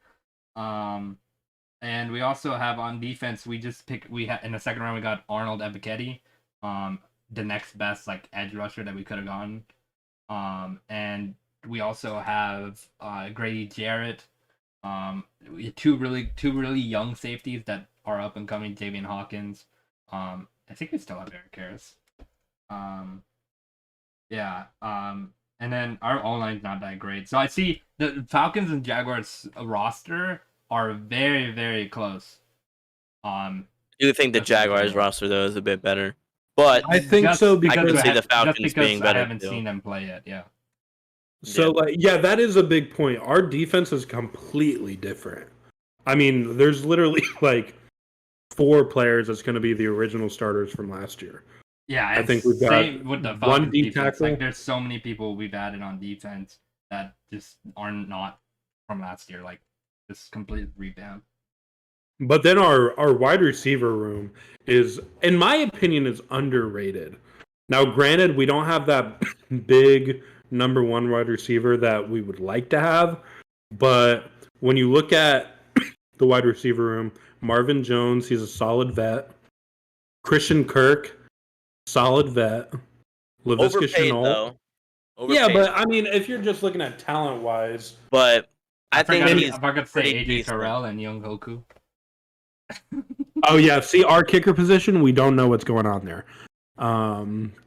And we also have on defense, in the second round we got Arnold Ebiketie, the next best like edge rusher that we could have gotten. And we also have Grady Jarrett. We have two really young safeties that are up and coming, Javian Hawkins. I think we still have Eric Harris. And then our O-line's not that great. So I see the Falcons and Jaguars roster are very, very close. I do think the Jaguars roster though is a bit better, but I think so because I could see the Falcons being better. I haven't seen them play yet. Yeah. So that is a big point. Our defense is completely different. I mean, there's literally like 4 players that's going to be the original starters from last year. Yeah, I think we've got with the one D defense. tackle. Like, there's so many people we've added on defense that just are not from last year. Like, this complete revamp. But then our wide receiver room is, in my opinion, is underrated. Now, granted, we don't have that big number one wide receiver that we would like to have, but when you look at the wide receiver room, Marvin Jones, he's a solid vet. Christian Kirk, solid vet. Laviska overpaid Shenault. though. Yeah, Overpaid. but I mean, if you're just looking at talent wise, but I think he's I forgot to say pretty AJ decent. Terrell and Young Hoku. oh yeah, see our kicker position, we don't know what's going on there.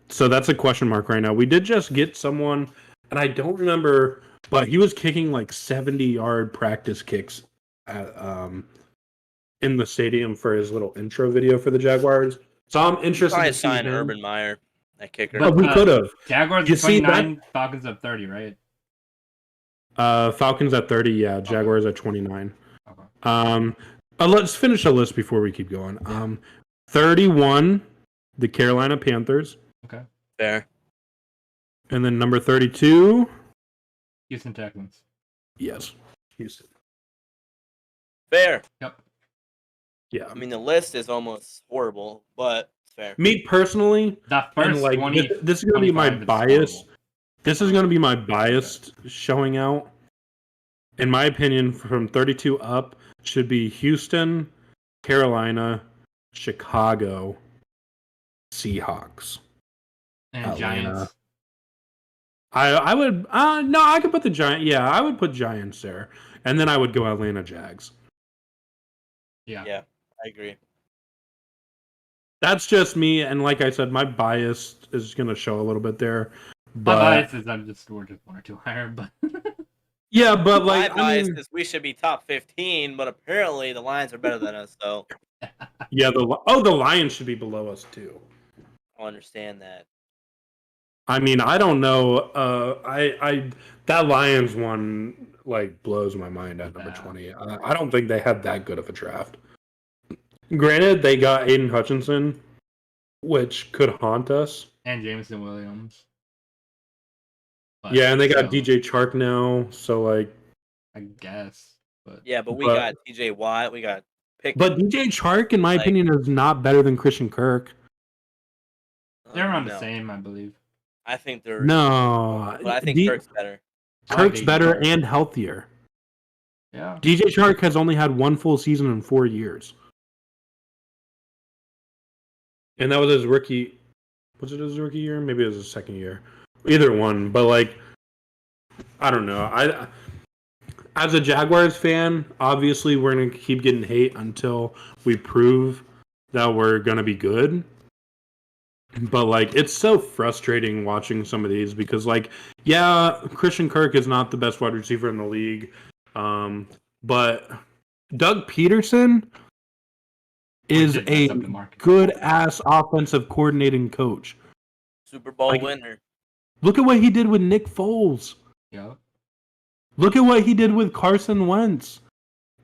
So that's a question mark right now. We did just get someone, and I don't remember, but he was kicking like 70-yard practice kicks at, in the stadium for his little intro video for the Jaguars. So I'm interested to see sign him. Urban Meyer, that kicker. But we could have. Jaguars You at see 29, Falcons at 30, right? Falcons at 30, yeah. Jaguars at 29. Okay. Let's finish the list before we keep going. 31, the Carolina Panthers. Okay. Fair. And then number 32, Houston Texans. yes, Houston. Fair. Yep. Yeah. I mean, the list is almost horrible, but it's fair. Me personally, The first and like 20, this is going to be my 25 is bias. horrible. This is going to be my bias showing out. In my opinion, from 32 up should be Houston, Carolina, Chicago, Seahawks, And Atlanta. Giants. I would no, I could put the Giants. Yeah, I would put Giants there, and then I would go Atlanta Jags. Yeah. Yeah, I agree. That's just me, and like I said, my bias is going to show a little bit there. My But bias is we're just 1 or 2 higher, but yeah, but like My bias I mean, is we should be top 15, but apparently the Lions are better than us, so yeah, the Lions should be below us too. I'll understand that. I mean, I don't know. I that Lions one like blows my mind at number 20. I don't think they had that good of a draft. Granted, they got Aiden Hutchinson, which could haunt us. and Jameson Williams. But Yeah, and they got so, DJ Chark now, so like. I guess. But Yeah, but we But- got TJ Watt, we got Pickett. But DJ Chark, in my Like- opinion, is not better than Christian Kirk. they're around the No. same, I believe. I think they're No, but I think Kirk's better. Kirk's I like better DJ. and healthier. Yeah. DJ Chark has only had one full season in 4 years. And that was his rookie. Was it his rookie year? Maybe it was his second year. Either one. But, like, I don't know. As a Jaguars fan, obviously we're going to keep getting hate until we prove that we're going to be good. But, like, it's so frustrating watching some of these because, like, yeah, Christian Kirk is not the best wide receiver in the league. But Doug Peterson is did a mess up the market. good-ass offensive coordinating coach. Super Bowl Like- winner. Look at what he did with Nick Foles. Yeah. Look at what he did with Carson Wentz.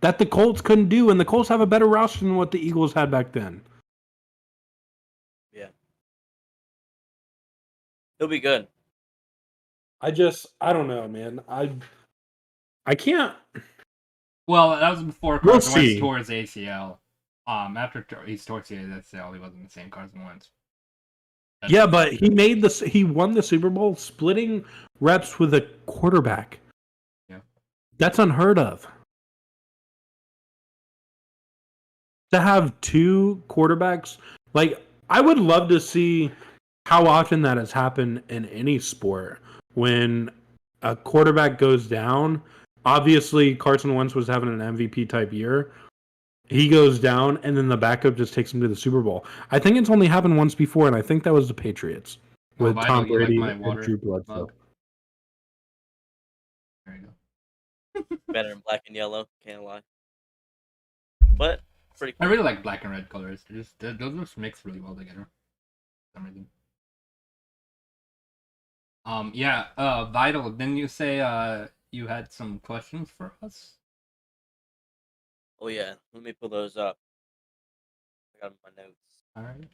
That the Colts couldn't do, and the Colts have a better roster than what the Eagles had back then. Yeah. He'll be good. I don't know, man. I can't. Well, that was before We'll Carson Wentz see. tore his ACL. After he tore his ACL, he wasn't the same Carson Wentz. Yeah, but he won the Super Bowl splitting reps with a quarterback. Yeah. That's unheard of. To have two quarterbacks, like I would love to see how often that has happened in any sport when a quarterback goes down. Obviously, Carson Wentz was having an MVP type year. He goes down, and then the backup just takes him to the Super Bowl. I think it's only happened once before, and I think that was the Patriots with Tom Brady and Drew Bledsoe. There you go. Better in black and yellow, can't lie. But pretty cool. I really like black and red colors. Those just mix really well together. For some reason. Vital. Didn't you say you had some questions for us? Oh yeah, let me pull those up. I got my notes. All right.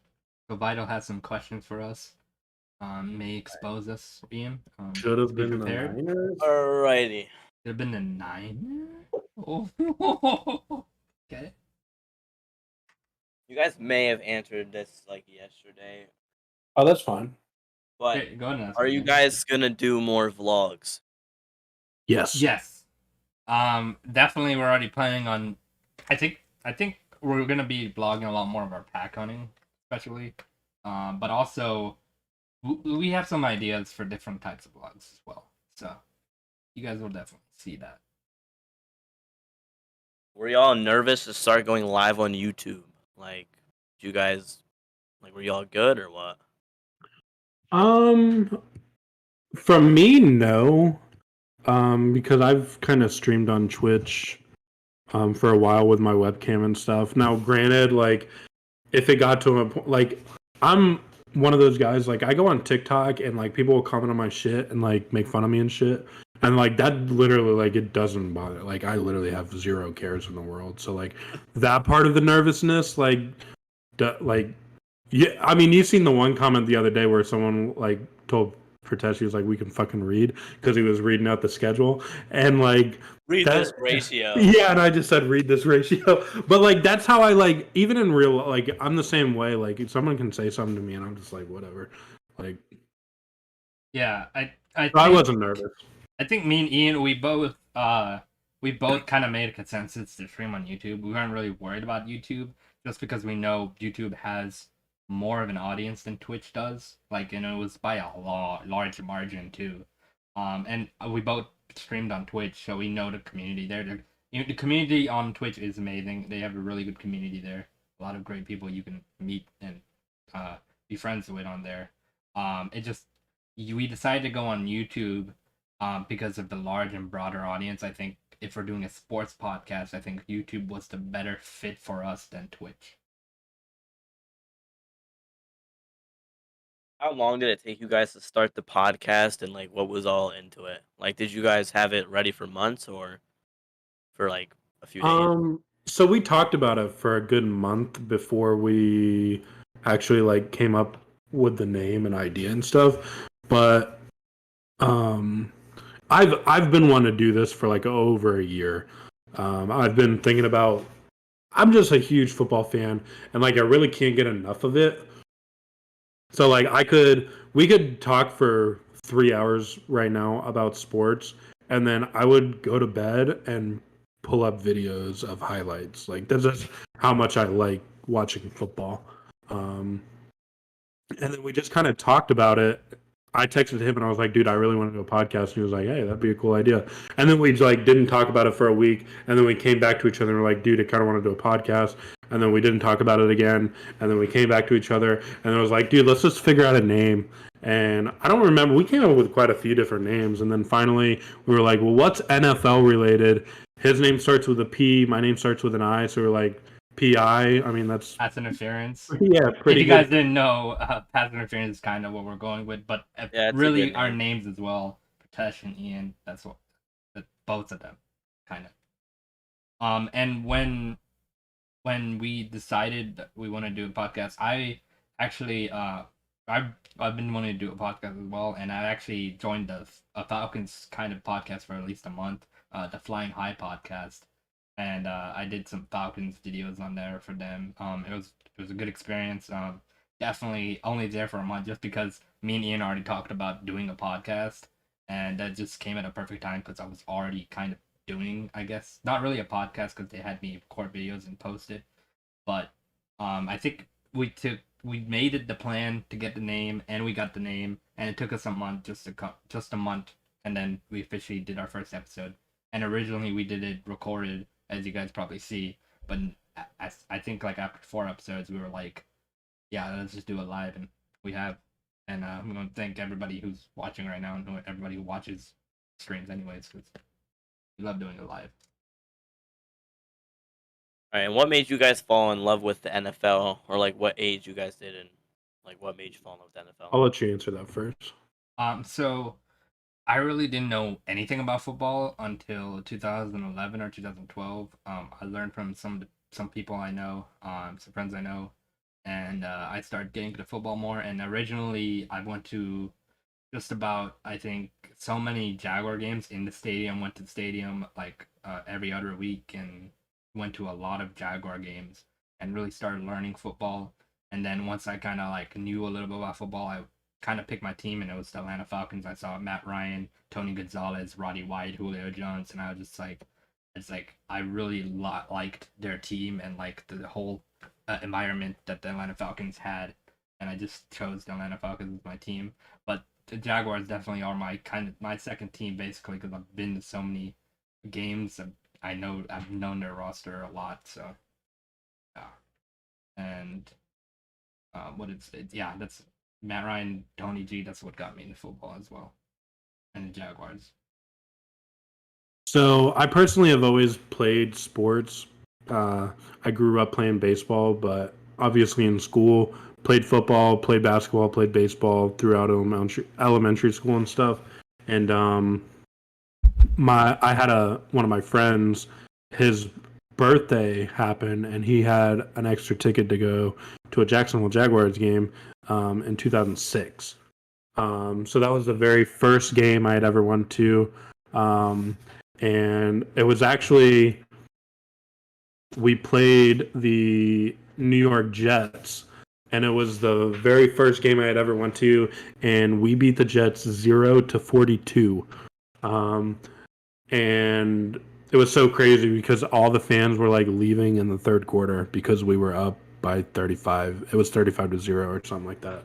So Vital has some questions for us. May expose us, Ian. Should have be been prepared. the Niners. Alrighty. Should have been the Niners. Oh. Okay. You guys may have answered this like yesterday, Oh, that's fine. but Okay, go ahead and ask are me you then. guys gonna do more vlogs? Yes. Yes. Definitely we're already planning on I think we're gonna be blogging a lot more of our pack hunting, especially. But also we have some ideas for different types of vlogs as well. So you guys will definitely see that. Were y'all nervous to start going live on YouTube? Like, you guys, like, were y'all good or what? From me, no. Because I've kind of streamed on Twitch for a while with my webcam and stuff. Now, granted, like, if it got to a point, like, I'm one of those guys, like, I go on TikTok and, like, people will comment on my shit and, like, make fun of me and shit. And, like, that literally, like, it doesn't bother. Like, I literally have zero cares in the world. So, like, that part of the nervousness, like, yeah, I mean, you've seen the one comment the other day where someone, like, told Pritesh, he was like, we can fucking read, because he was reading out the schedule. And, like, Read this ratio. yeah, and I just said read this ratio. But like that's how I like even in real like I'm the same way. Like if someone can say something to me and I'm just like whatever. Like Yeah, I wasn't nervous. I think me and Ian we both kind of made a consensus to stream on YouTube. We weren't really worried about YouTube just because we know YouTube has more of an audience than Twitch does. Like, and it was by a large margin too. And we both streamed on Twitch, so we know the community there. The community on Twitch is amazing. They have a really good community there. A lot of great people you can meet and be friends with on there. We decided to go on YouTube because of the large and broader audience. I think if we're doing a sports podcast, I think YouTube was the better fit for us than Twitch. How long did it take you guys to start the podcast and like what was all into it? Like, did you guys have it ready for months or for like a few days? So we talked about it for a good month before we actually like came up with the name and idea and stuff. But I've been wanting to do this for like over a year. I've been thinking about. I'm just a huge football fan, and like I really can't get enough of it. So like we could talk for 3 hours right now about sports, and then I would go to bed and pull up videos of highlights. Like that's just how much I like watching football. And then we just kind of talked about it. I texted him and I was like, dude, I really want to do a podcast. And he was like, hey, that'd be a cool idea. And then we like didn't talk about it for a week. And then we came back to each other and we're like, dude, I kind of want to do a podcast. And then we didn't talk about it again. And then we came back to each other and it was like, dude, let's just figure out a name. And I don't remember. We came up with quite a few different names. And then finally we were like, well, what's NFL related? His name starts with a P. My name starts with an I. So we're like, PI. I mean, that's pass interference. yeah, If pretty you guys good. didn't know, pass interference is kind of what we're going with, but Yeah, it's a really good our name. names as well, Pritesh and Ian. That's what both of them, kind of. And when we decided that we want to do a podcast, I actually I've been wanting to do a podcast as well, and I actually joined a Falcons kind of podcast for at least a month, the Flying High podcast, and I did some Falcons videos on there for them. It was a good experience. Definitely only there for a month just because me and Ian already talked about doing a podcast, and that just came at a perfect time because I was already kind of doing, I guess, not really a podcast because they had me record videos and post it, but I think we made it the plan to get the name, and we got the name, and it took us a month just a month, and then we officially did our first episode. And originally we did it recorded, as you guys probably see, but I think like after 4 episodes we were like, yeah, let's just do it live, and we have. And I'm gonna thank everybody who's watching right now and everybody who watches streams anyways, because we love doing it live. All right, and what made you guys fall in love with the NFL, or like what age you guys did, and like what made you fall in love with the NFL? I'll let you answer that first. So I really didn't know anything about football until 2011 or 2012. I learned from some people I know, some friends I know, and I started getting into football more. And originally, I went to just about, I think, so many Jaguar games in the stadium. Went to the stadium like every other week, and went to a lot of Jaguar games, and really started learning football. And then once I kind of like knew a little bit about football, I kind of picked my team, and it was the Atlanta Falcons. I saw Matt Ryan, Tony Gonzalez, Roddy White, Julio Jones, and I was just like, it's like I really liked their team and like the whole environment that the Atlanta Falcons had, and I just chose the Atlanta Falcons as my team. But the Jaguars definitely are my second team basically because I've been to so many games. I've known their roster a lot, so yeah. And what is it? Yeah, that's Matt Ryan, Tony G. That's what got me into football as well, and the Jaguars. So I personally have always played sports. I grew up playing baseball, but obviously in school, played football, played basketball, played baseball throughout elementary school and stuff. And I had one of my friends, his birthday happened, and he had an extra ticket to go to a Jacksonville Jaguars game in 2006. So that was the very first game I had ever went to. And it was actually, we played the New York Jets, and it was the very first game I had ever went to, and we beat the Jets 0-42. And it was so crazy because all the fans were like leaving in the third quarter because we were up by 35. It was 35-0 or something like that.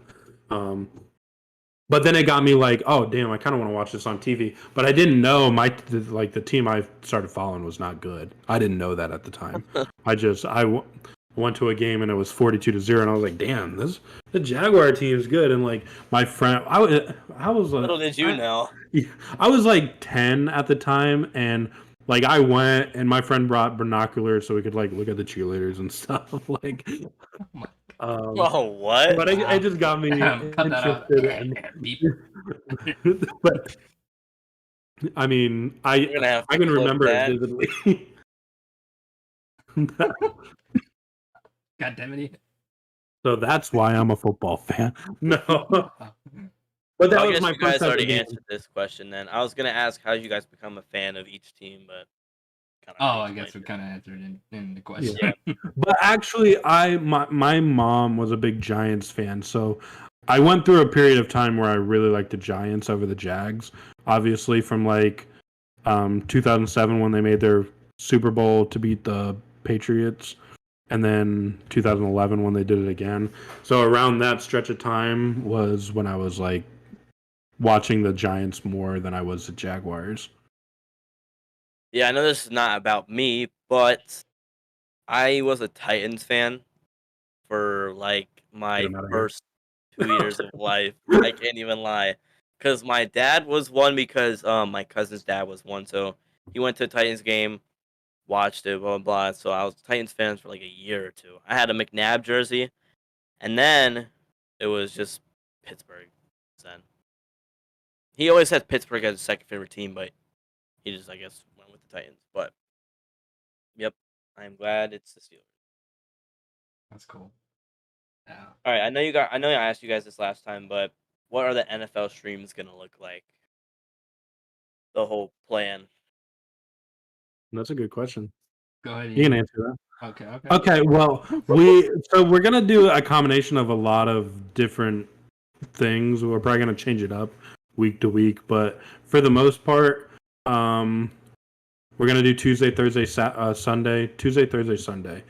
But then it got me like, oh damn, I kind of want to watch this on TV. But I didn't know the team I started following was not good. I didn't know that at the time. I went to a game and it was 42-0, and I was like, damn, the Jaguar team is good. And like my friend, I was like, Little did you know. I was like 10 at the time, and like I went, and my friend brought binoculars so we could like look at the cheerleaders and stuff. Like, Oh, what? but it just got me Cut that out. interested. Beep. But I mean, You're gonna have to I can clip remember that. it vividly. God damn it. So that's why I'm a football fan. No, but that I was guess my you guys first ever already game. answered this question then. I was gonna ask how you guys become a fan of each team, but kind Oh, I guess we kind of answered in the question. Yeah. But actually, my mom was a big Giants fan, so I went through a period of time where I really liked the Giants over the Jags. Obviously, from like 2007 when they made their Super Bowl to beat the Patriots, and then 2011 when they did it again. So around that stretch of time was when I was like watching the Giants more than I was the Jaguars. Yeah, I know this is not about me, but I was a Titans fan for like my Get 'em outta here. first 2 years of life. I can't even lie. Because my dad was one because my cousin's dad was one, so he went to a Titans game. watched it, blah, blah, blah. So I was Titans fans for like a year or two. I had a McNabb jersey, and then it was just Pittsburgh. Then he always had Pittsburgh as his second favorite team, but he just, I guess, went with the Titans. But yep, I am glad it's the Steelers. That's cool. Yeah. All right, I know I asked you guys this last time, but what are the NFL streams gonna look like? The whole plan. That's a good question. Go ahead. You can Ian. answer that. Okay. Okay, well, we're gonna do a combination of a lot of different things. We're probably gonna change it up week to week, but for the most part, we're gonna do Tuesday, Thursday, Sunday. Tuesday, Thursday, Sunday.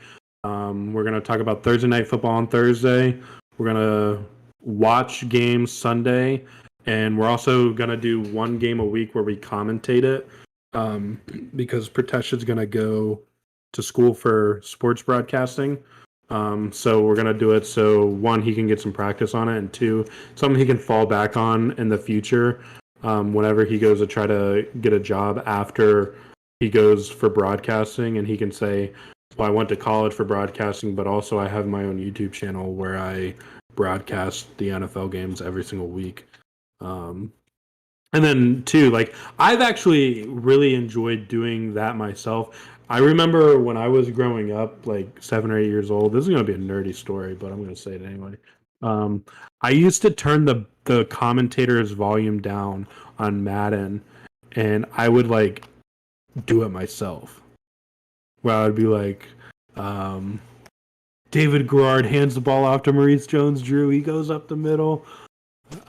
We're gonna talk about Thursday night football on Thursday. We're gonna watch games Sunday, and we're also gonna do one game a week where we commentate it. Because Pratesh's gonna go to school for sports broadcasting. So we're gonna do it so one, he can get some practice on it, and two, something he can fall back on in the future. Whenever he goes to try to get a job after he goes for broadcasting, and he can say, well, I went to college for broadcasting, but also I have my own YouTube channel where I broadcast the NFL games every single week. And then two, like, I've actually really enjoyed doing that myself. I remember when I was growing up, like 7 or 8 years old. This is going to be a nerdy story, but I'm going to say it anyway. I used to turn the commentator's volume down on Madden, and I would like do it myself. Where I'd be like, David Garrard hands the ball off to Maurice Jones-Drew. He goes up the middle.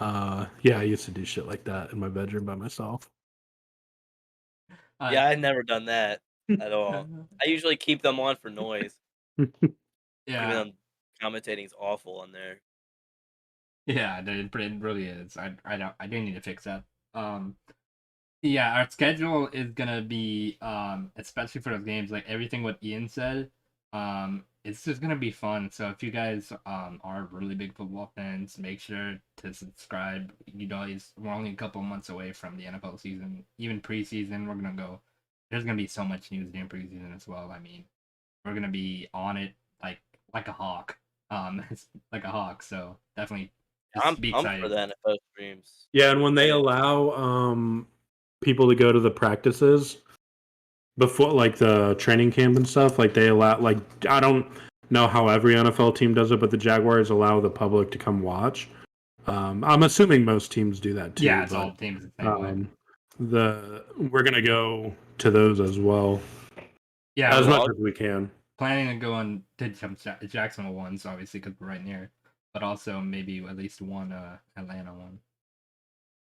Yeah, I used to do shit like that in my bedroom by myself. Yeah, I've never done that at all. I usually keep them on for noise. Yeah. Even though commentating's awful on there. Yeah, it really is. I do need to fix that. Yeah, our schedule is gonna be especially for those games, like everything what Ian said. It's just gonna be fun. So if you guys are really big football fans, make sure to subscribe. You guys, we're only a couple months away from the NFL season. Even preseason, we're gonna go. There's gonna be so much news during preseason as well. I mean, we're gonna be on it like a hawk. It's like a hawk. So definitely, just be I'm excited. for the NFL streams. Yeah, and when they allow people to go to the practices before, like the training camp and stuff, like they allow, like, I don't know how every NFL team does it, but the Jaguars allow the public to come watch. I'm assuming most teams do that too. Yeah, it's all teams the same way. We're gonna go to those as well. Yeah, as much as we can. Planning on going to Jacksonville ones, obviously, because we're right near, but also maybe at least one Atlanta one.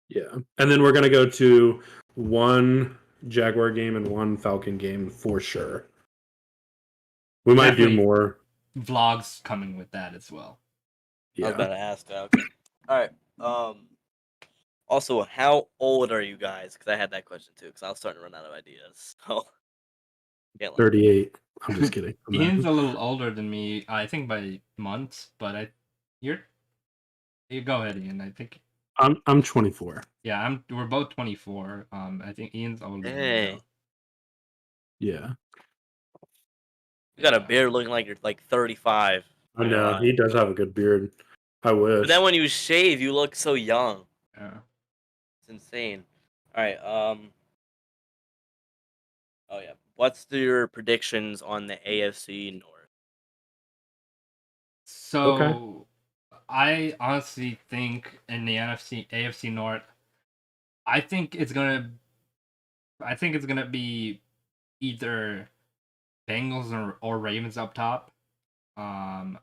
Yeah, and then we're gonna go to one Jaguar game and one Falcon game for sure. We might do more vlogs coming with that as well. Yeah. I was about to ask that. Okay. All right. Also, how old are you guys? Because I had that question too. Because I was starting to run out of ideas. So, 38. I'm just kidding. Ian's a little older than me, I think by months, but you go ahead, Ian. I think I'm 24. Yeah, we're both 24. I think Ian's older. Hey. Yeah. You got a beard looking like you're like 35. I know, he does have a good beard. I wish. But then when you shave, you look so young. Yeah. It's insane. All right. Oh yeah. What's your predictions on the AFC North? So, I honestly think in the AFC North, I think it's gonna be either Bengals or Ravens up top. I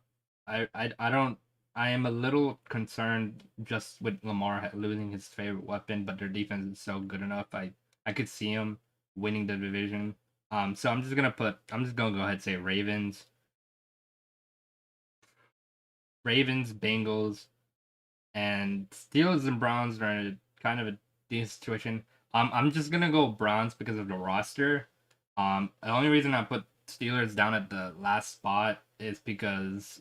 am a little concerned just with Lamar losing his favorite weapon, but their defense is so good enough. I could see him winning the division. So I'm just gonna go ahead and say Ravens, Bengals, and Steelers and Browns are in kind of a decent situation. I'm just gonna go Browns because of the roster. The only reason I put Steelers down at the last spot is because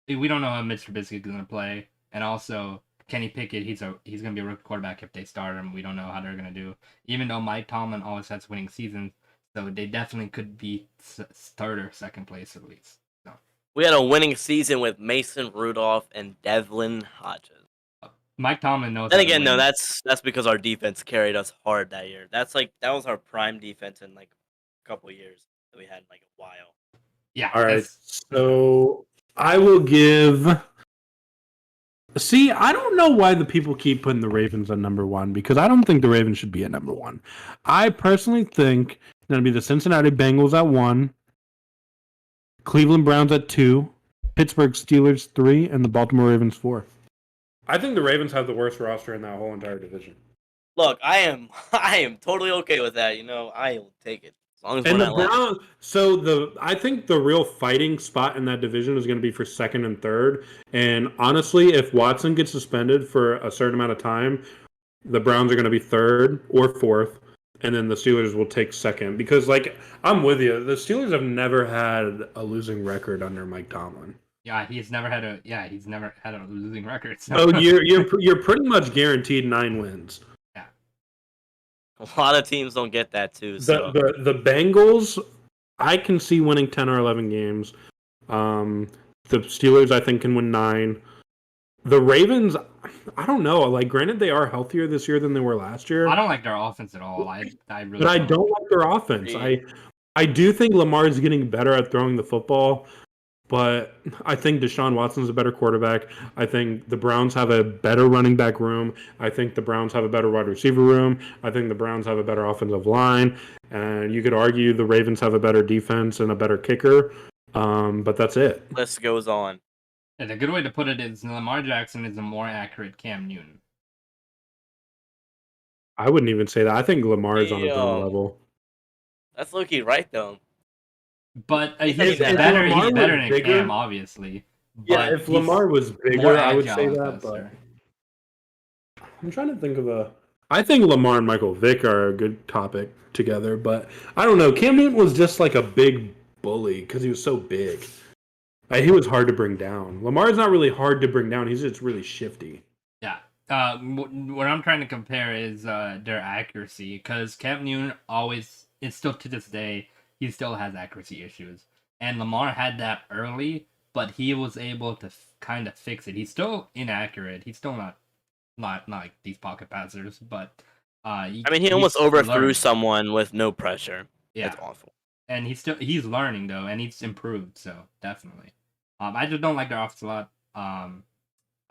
we don't know how Mitch Trubisky is gonna play, and also Kenny Pickett, he's gonna be a rookie quarterback if they start him. We don't know how they're gonna do. Even though Mike Tomlin always has winning seasons, So they definitely could be third or second place at least. So We had a winning season with Mason Rudolph and Devlin Hodges. Mike Tomlin knows. Then how to again, no, win. that's because our defense carried us hard that year. That was our prime defense in like a couple years that we had in like a while. Yeah. All right. So I will give. See, I don't know why the people keep putting the Ravens at number one, because I don't think the Ravens should be at number one. I personally think it's going to be the Cincinnati Bengals at 1, Cleveland Browns at 2, Pittsburgh Steelers 3, and the Baltimore Ravens 4. I think the Ravens have the worst roster in that whole entire division. Look, I am totally okay with that. I'll take it as long as And we're the not last. Browns. So I think the real fighting spot in that division is going to be for second and third. And honestly, if Watson gets suspended for a certain amount of time, the Browns are going to be third or fourth, and then the Steelers will take second. Because, like, I'm with you. The Steelers have never had a losing record under Mike Tomlin. Yeah, he's never had a losing record. So you're pretty much guaranteed 9 wins. Yeah. A lot of teams don't get that too. So The Bengals, I can see winning 10 or 11 games. The Steelers, I think, can win 9. The Ravens, I don't know. Like, granted, they are healthier this year than they were last year. I don't like their offense at all. I really. But I don't like their offense. I do think Lamar is getting better at throwing the football, but I think Deshaun Watson's a better quarterback. I think the Browns have a better running back room. I think the Browns have a better wide receiver room. I think the Browns have a better offensive line. And you could argue the Ravens have a better defense and a better kicker. But that's it. list goes on. And a good way to put it is Lamar Jackson is a more accurate Cam Newton. I wouldn't even say that. I think Lamar is on his own Yo. level. That's low-key right though. But he's If better. Lamar He's better was than bigger- Cam, obviously. Yeah, But if he's Lamar was more bigger, I would say agile that. and But faster. I'm trying to think of a. I think Lamar and Michael Vick are a good topic together, but I don't know. Cam Newton was just like a big bully because he was so big. He was hard to bring down. Lamar's not really hard to bring down. He's just really shifty. Yeah. What I'm trying to compare is their accuracy, because Cam Newton it's still to this day, he still has accuracy issues. And Lamar had that early, but he was able to kind of fix it. He's still inaccurate. He's still not like these pocket passers, but He almost overthrew someone with no pressure. Yeah. That's awful. And he's learning though, and he's improved, so definitely. I just don't like their offense a lot. I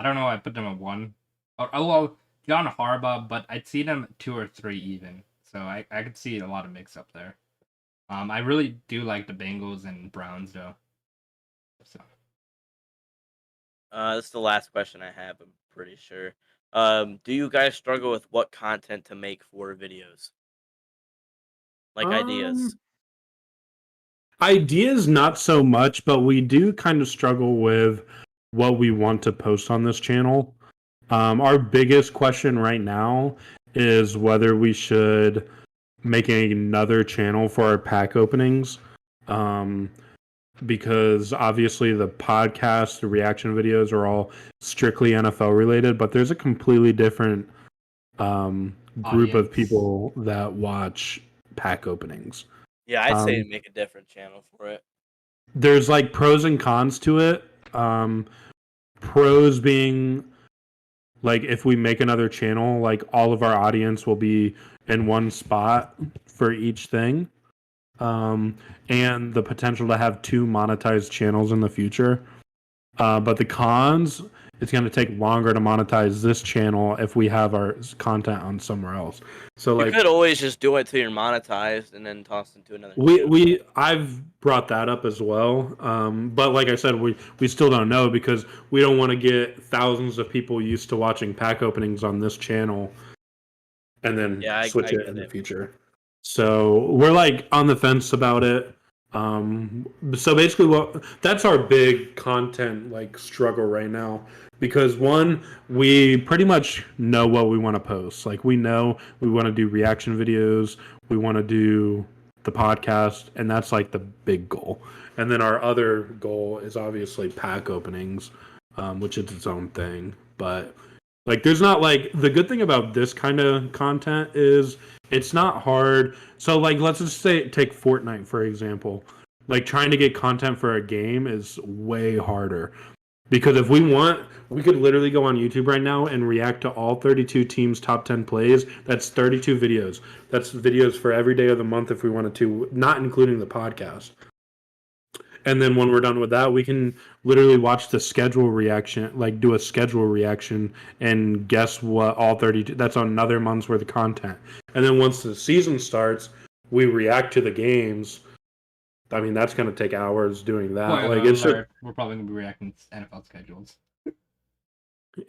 don't know. I put them at 1. Well, John Harbaugh, but I'd see them 2 or 3 even. So I could see a lot of mix up there. I really do like the Bengals and Browns though. So This is the last question I have. I'm pretty sure. Do you guys struggle with what content to make for videos? Like ideas. Ideas, not so much, but we do kind of struggle with what we want to post on this channel. Our biggest question right now is whether we should make another channel for our pack openings. Because obviously the podcast, the reaction videos are all strictly NFL related, but there's a completely different group of people that watch pack openings. Yeah, I'd say make a different channel for it. There's like pros and cons to it. Pros being like, if we make another channel, like all of our audience will be in one spot for each thing. And the potential to have 2 monetized channels in the future. But the cons, it's going to take longer to monetize this channel if we have our content on somewhere else. So You could always just do it till you're monetized and then toss into another channel. I've brought that up as well. But like I said, we still don't know, because we don't want to get thousands of people used to watching pack openings on this channel and then switch it in the future. So we're like on the fence about it. So basically that's our big content like struggle right now, because one, we pretty much know what we want to post. Like, we know we want to do reaction videos, we want to do the podcast, and that's like the big goal. And then our other goal is obviously pack openings, which is its own thing. But Like, there's not like the good thing about this kind of content is it's not hard. So, like, let's just say take Fortnite for example. Like, trying to get content for a game is way harder because if we want, we could literally go on YouTube right now and react to all 32 teams' top 10 plays. That's 32 videos. That's videos for every day of the month if we wanted to, not including the podcast. And then when we're done with that, we can literally watch the schedule reaction, like do a schedule reaction and guess what all 32, that's another month's worth of content. And then once the season starts, we react to the games. I mean, that's going to take hours doing that. Spoiler Like it's alert, we're probably going to be reacting to NFL schedules.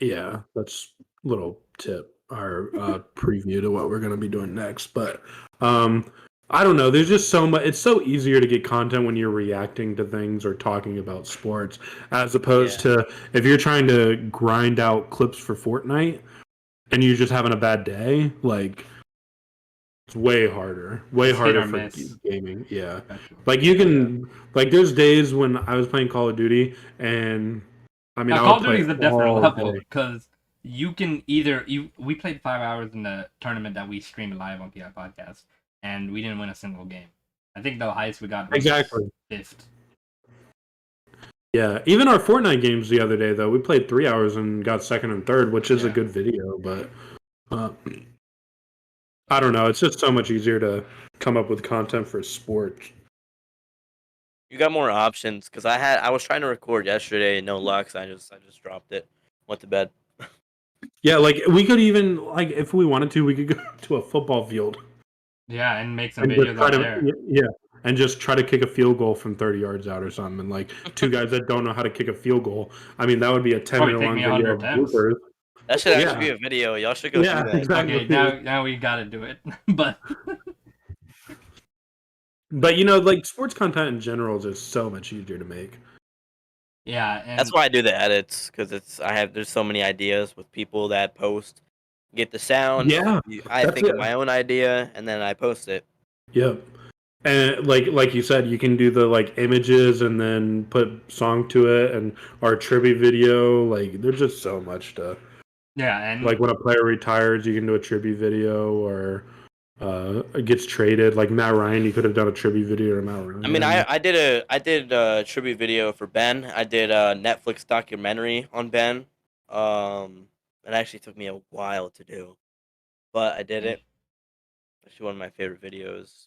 yeah, that's a little tip or preview to what we're going to be doing next. But I don't know. There's just so much. It's so easier to get content when you're reacting to things or talking about sports, as opposed to if you're trying to grind out clips for Fortnite and you're just having a bad day. Like, it's way harder. Way harder for gaming. Yeah. Like, you can, like, there's days when I was playing Call of Duty and, I mean, Call of Duty is a different level because you can we played 5 hours in the tournament that we streamed live on PIPodcast. And we didn't win a single game. I think the highest we got was 5th. Yeah, even our Fortnite games the other day, though, we played 3 hours and got second and third, which is a good video. But I don't know. It's just so much easier to come up with content for sports. You got more options because I was trying to record yesterday, no luck. So I just dropped it, went to bed. Yeah, like we could even if we wanted to, we could go to a football field. Yeah, and make some videos out there. Yeah, and just try to kick a field goal from 30 yards out or something. And like two guys that don't know how to kick a field goal. I mean, that would be a 10-minute long video of bloopers. That should actually be a video. Y'all should go do that. Exactly. Okay, now we gotta do it. But you know, like sports content in general is just so much easier to make. Yeah, and that's why I do the edits because there's so many ideas with people that post. Get the sound. Yeah, I think of my own idea and then I post it. Yep. And like you said, you can do the like images and then put song to it and our tribute video. Like there's just so much to. Yeah, and like when a player retires, you can do a tribute video or gets traded. Like Matt Ryan, you could have done a tribute video to Matt Ryan. I mean, I did a tribute video for Ben. I did a Netflix documentary on Ben. It actually took me a while to do, but I did it. Actually, one of my favorite videos.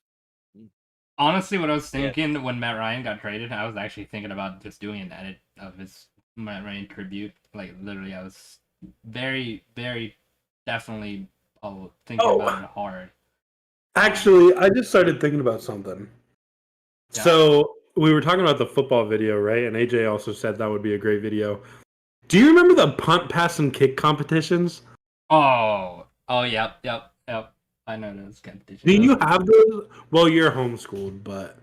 Honestly, what I was thinking when Matt Ryan got traded, I was actually thinking about just doing an edit of his Matt Ryan tribute. Like, literally, I was very, very definitely thinking about it hard. Actually, I just started thinking about something. Yeah. So, we were talking about the football video, right? And AJ also said that would be a great video. Do you remember the punt, pass, and kick competitions? Oh, yep. I know those competitions. Do you have those? Well, you're homeschooled, but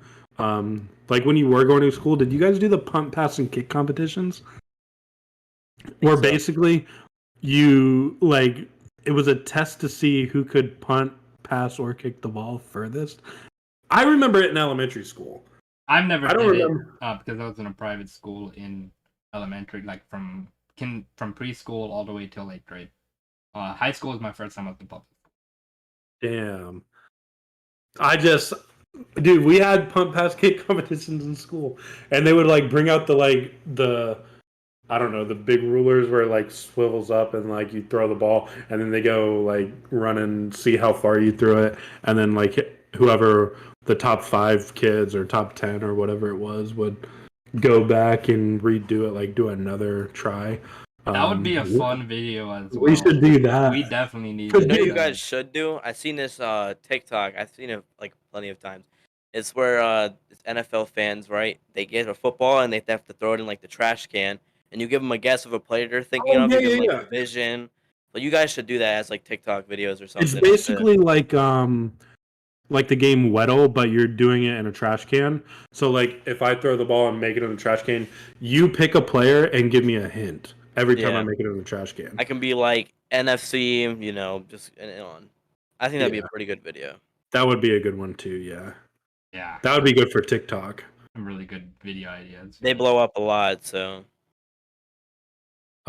like when you were going to school, did you guys do the punt, pass, and kick competitions? Where basically you it was a test to see who could punt, pass, or kick the ball furthest. I remember it in elementary school. I've never did it because I was in a private school in elementary, like from preschool all the way till 8th grade. High school was my first time at the public. Damn. Dude, we had punt, pass, kick competitions in school, and they would bring out the I don't know, the big rulers where it swivels up and you throw the ball, and then they go run and see how far you threw it, and then whoever the top 5 kids or top 10 or whatever it was would go back and redo it, do another try. That would be a fun video as well. We should do that. We definitely need to. You know what you guys should do? I've seen this TikTok. I've seen it plenty of times. It's where it's NFL fans, right? They get a football and they have to throw it in the trash can, and you give them a guess of a player they're thinking of. You give them a vision. But you guys should do that as TikTok videos or something. It's basically like the game Weddle, but you're doing it in a trash can. So if I throw the ball and make it in the trash can, you pick a player and give me a hint every time I make it in the trash can. I can be NFC, just on. I think that'd be a pretty good video. That would be a good one too, yeah. Yeah. That would be good for TikTok. Some really good video ideas. They blow up a lot, so.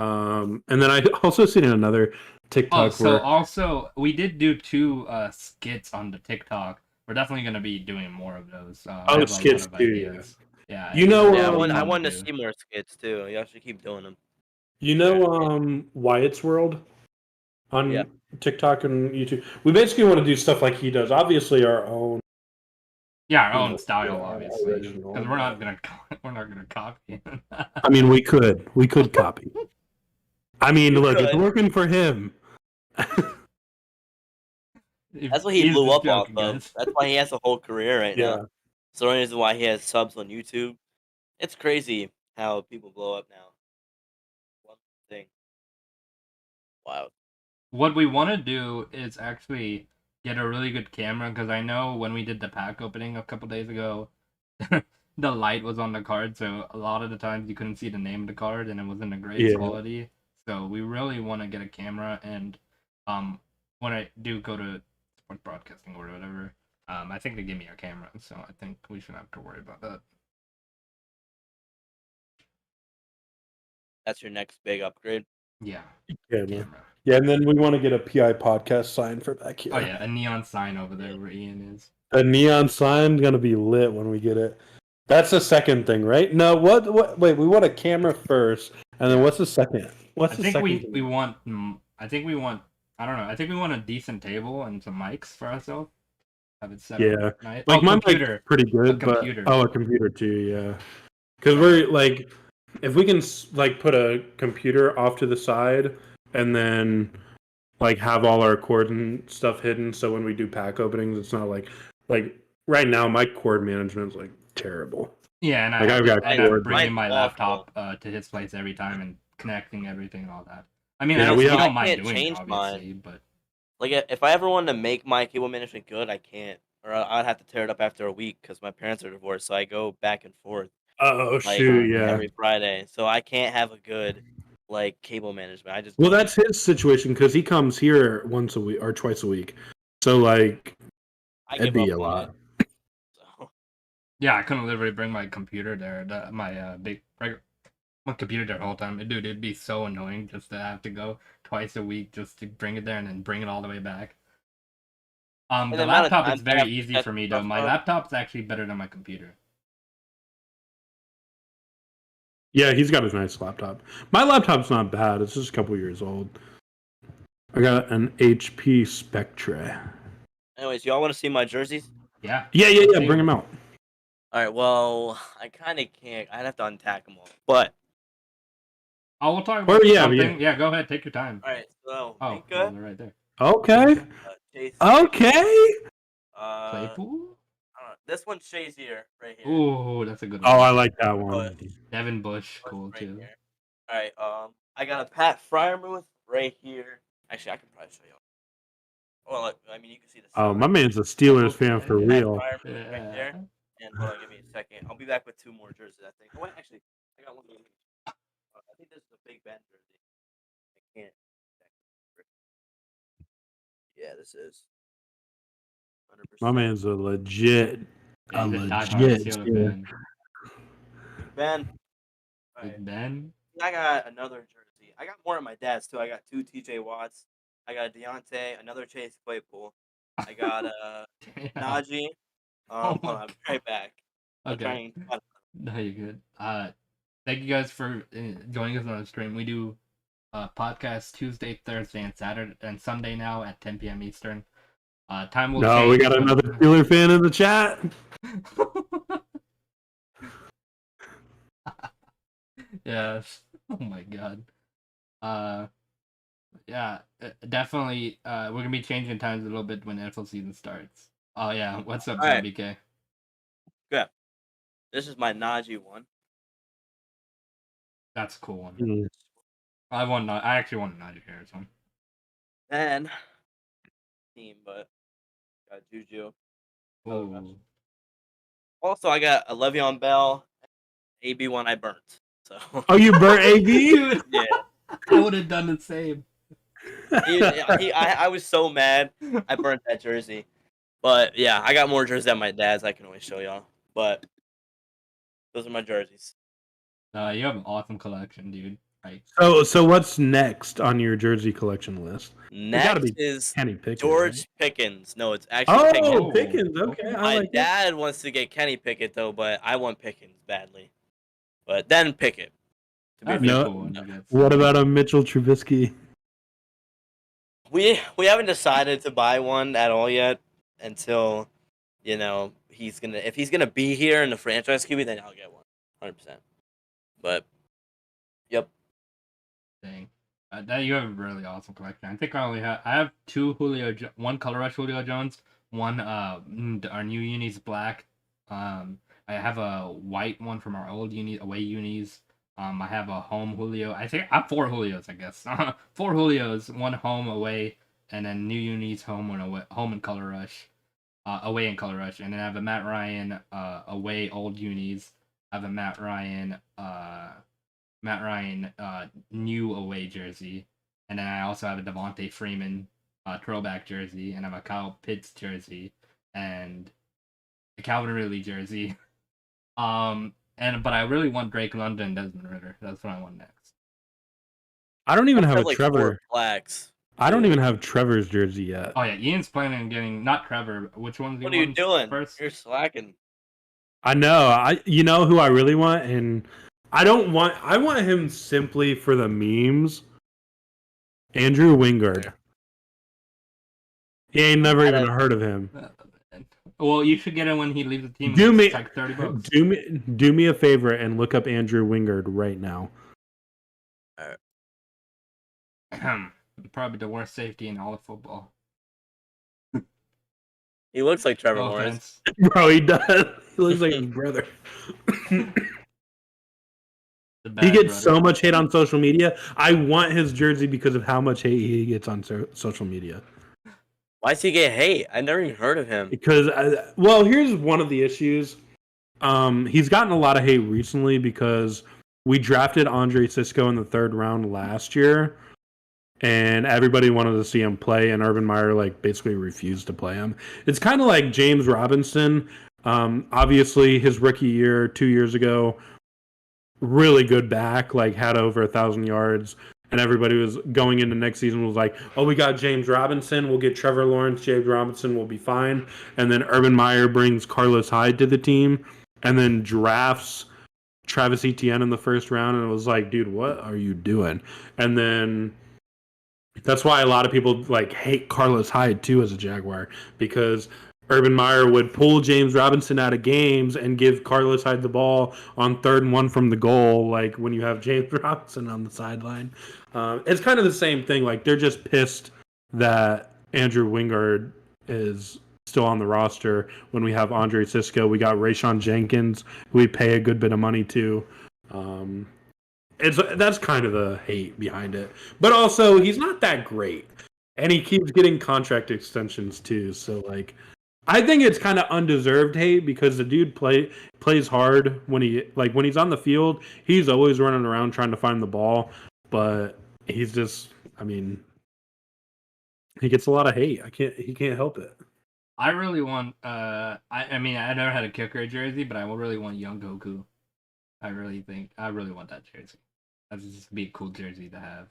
And then I also seen another TikTok also we did do 2 skits on the TikTok. We're definitely gonna be doing more of those. I have skits a lot of too. ideas. Yeah. You know, Yeah, really I fun want to do. see more skits too. Y'all should keep doing them. You know, Wyatt's World on TikTok and YouTube. We basically want to do stuff like he does. Obviously, our own. Yeah, our own style, our obviously, original, because we're not gonna copy. I mean, we could copy. I mean, look, it's working for him. That's what he He's blew just up off joking, of. guys. That's why he has a whole career right Yeah. now. So the reason why he has subs on YouTube. It's crazy how people blow up now. One thing. Wow. What we want to do is actually get a really good camera, because I know when we did the pack opening a couple days ago, the light was on the card, so a lot of the times you couldn't see the name of the card, and it wasn't a great quality. So we really want to get a camera, and when I do go to sports broadcasting or whatever, I think they give me a camera, so I think we shouldn't have to worry about that. That's your next big upgrade. Yeah. Camera. Yeah, and then we want to get a PI podcast sign for back here. Oh yeah, a neon sign over there where Ian is. A neon sign gonna be lit when we get it. That's the second thing, right? No, what? Wait, we want a camera first, and then what's the second? I think we want. I think we want. I don't know. I think we want a decent table and some mics for ourselves. Have it set up. Nice. Like my computer. mic's pretty good, but a computer too, yeah. Because we're like, if we can like put a computer off to the side and then like have all our cords and stuff hidden, so when we do pack openings, it's not like right now my cord management is like terrible. Yeah, and I've got bringing my laptop to his place every time and connecting everything and all that. I mean, Yeah, I don't mind doing change it, obviously, mine. but like if I ever wanted to make my cable management good, I can't, or I'd have to tear it up after a week because my parents are divorced, so I go back and forth. Oh shoot! Yeah, every Friday, so I can't have a good like cable management. I just that's his situation because he comes here once a week or twice a week, so like it'd be a lot. Yeah, I couldn't literally bring my computer there. My computer there the whole time. Dude, it'd be so annoying just to have to go twice a week just to bring it there and then bring it all the way back. The laptop is very easy for me though. My laptop's actually better than my computer. Yeah, he's got a nice laptop. My laptop's not bad. It's just a couple years old. I got an HP Spectre. Anyways, y'all want to see my jerseys? Yeah. Yeah. Bring them out. All right. Well, I kind of can't. I'd have to untack them all. But we'll talk about something. Yeah, go ahead. Take your time. All right. So, they're right there. Okay. Okay. Claypool? This one's Shazier right here. Ooh, that's a good one. Oh, I like that one. Devin Bush, cool too. Here. All right. I got a Pat Fryermuth right here. Actually, I can probably show you. Well, I mean, you can see the. Oh, my man's a Steelers fan for real. Right there. And hold on, give me a second. I'll be back with 2 more jerseys, I think. Oh, wait, actually, I got one. I think this is a Big Ben jersey. I can't. Yeah, this is. 100%. My man's a legit. Ben. Right. Ben. I got another jersey. I got more of my dad's too. I got 2 TJ Watts. I got a Deontay, another Chase Claypool. I got Najee. Hold on, I'll be right back. Okay. No, you're good. Thank you guys for joining us on the stream. We do podcast Tuesday, Thursday, and Saturday and Sunday now at 10 p.m. Eastern. Time will change. No, we got another Steeler fan in the chat. Yes. Oh my god. Yeah, definitely. We're gonna be changing times a little bit when NFL season starts. Oh yeah, what's up, BK? Yeah, this is my Najee one. That's a cool one. I actually want a Najee Harris one. Then team, but got Juju. Oh. Also, I got a Le'Veon Bell. AB one I burnt. So. Oh, you burnt AB? Yeah. I would have done the same. I was so mad. I burnt that jersey. But yeah, I got more jerseys than my dad's. I can always show y'all. But those are my jerseys. You have an awesome collection, dude. Like, So what's next on your jersey collection list? Gotta Next be is Kenny Pickett. George Right? Pickens. No, it's actually Pickens. Oh, Pickens. Okay, I My like it. dad wants to get Kenny Pickett though, but I want Pickens badly. But then Pickett. To be that'd be a fair. cool one, I guess. What about a Mitchell Trubisky? We haven't decided to buy one at all yet until if he's gonna be here in the franchise QB, then I'll get one, 100%. But yep. Dang. That you have a really awesome collection. I think I have two one Color Rush Julio Jones, one our new unis black. I have a white one from our old away unis. I have a home Julio. I think I have 4 Julios, I guess. 4 Julios, one home away, and then new unis home and away, home and Color Rush, away and Color Rush, and then I have a Matt Ryan away old unis. I have a Matt Ryan new away jersey, and then I also have a Devontae Freeman throwback jersey, and I have a Kyle Pitts jersey, and a Calvin Ridley jersey. But I really want Drake London and Desmond Ridder. That's what I want next. I don't even have a like Trevor. 4 blacks. I don't even have Trevor's jersey yet. Oh yeah, Ian's planning on getting not Trevor. Which one's What are you doing? first? You're slacking. I know. You know who I really want, and I want him simply for the memes. Andrew Wingard. He ain't never even heard of him. Well, you should get it when he leaves the team. Do me it's like $30. Do me a favor and look up Andrew Wingard right now. Probably the worst safety in all of football. He looks like Trevor Lawrence. Bro, he does. He looks like his brother. He gets so much hate on social media. I want his jersey because of how much hate he gets on social media. Why does he get hate? I never even heard of him. Because, here's one of the issues. He's gotten a lot of hate recently because we drafted Andre Sisco in the 3rd round last year, and everybody wanted to see him play, and Urban Meyer basically refused to play him. It's kind of like James Robinson. Obviously, his rookie year 2 years ago, really good back, had over 1,000 yards. And everybody was going into next season was like, oh, we got James Robinson. We'll get Trevor Lawrence. James Robinson will be fine. And then Urban Meyer brings Carlos Hyde to the team and then drafts Travis Etienne in the 1st round. And it was like, dude, what are you doing? And then that's why a lot of people hate Carlos Hyde too as a Jaguar, because Urban Meyer would pull James Robinson out of games and give Carlos Hyde the ball on 3rd and 1 from the goal, when you have James Robinson on the sideline. It's kind of the same thing. They're just pissed that Andrew Wingard is still on the roster when we have Andre Sisco. We got Rayshon Jenkins, who we pay a good bit of money to. That's kind of the hate behind it. But also, he's not that great. And he keeps getting contract extensions too. So, I think it's kind of undeserved hate because the dude plays hard when he's on the field. He's always running around trying to find the ball, but he's just, he gets a lot of hate. He can't help it. I really want. I never had a kicker jersey, but I really want Young Goku. I really want that jersey. That's just be a cool jersey to have.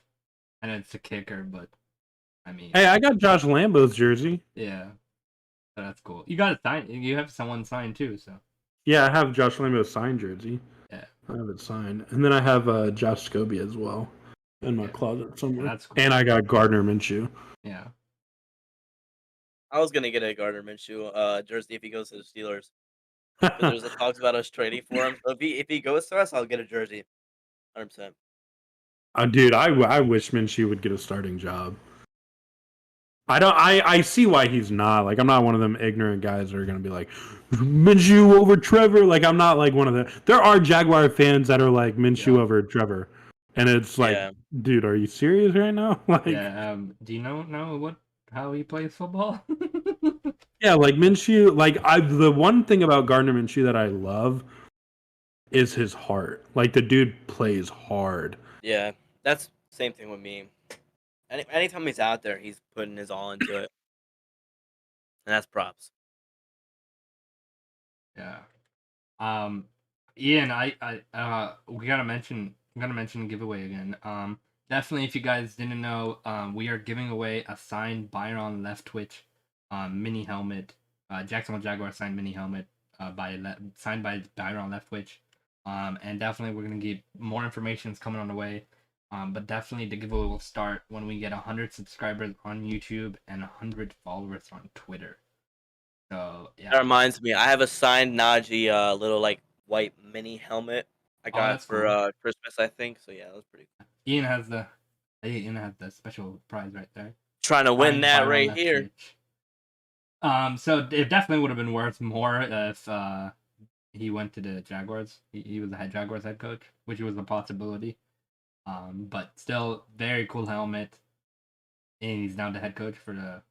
And it's a kicker, but hey, I got Josh Lambo's jersey. Yeah. So that's cool. You got it signed. You have someone signed too, so. Yeah, I have Josh Lambo's signed jersey. Yeah. I have it signed. And then I have Josh Scobie as well in my closet somewhere. That's cool. And I got Gardner Minshew. Yeah. I was going to get a Gardner Minshew jersey if he goes to the Steelers. But there's the talks about us trading for him. So if he goes to us, I'll get a jersey. 100%. Dude, I wish Minshew would get a starting job. I see why he's not. I'm not one of them ignorant guys that are going to be like, Minshew over Trevor. I'm not one of the... There are Jaguar fans that are like Minshew over Trevor. And it's dude, are you serious right now? Do you know how he plays football? Yeah, Minshew, the one thing about Gardner Minshew that I love is his heart. The dude plays hard. Yeah, that's the same thing with me. Anytime he's out there, he's putting his all into it. And that's props. Yeah. Ian, we gotta mention gonna mention the giveaway again. Definitely, if you guys didn't know, we are giving away a signed Byron Leftwich mini helmet, Jacksonville Jaguar signed mini helmet, signed by Byron Leftwich. And definitely we're gonna get more information coming on the way. But definitely the giveaway will start when we get 100 subscribers on YouTube and 100 followers on Twitter. So yeah. That reminds me, I have a signed Najee little like white mini helmet I got that's for cool. Christmas, I think. So yeah, that was pretty cool. Ian has the special prize right there. Trying to win that right here. So it definitely would have been worth more if he went to the Jaguars. He was the Jaguars head coach, which was a possibility. But still, very cool helmet. And he's now the head coach for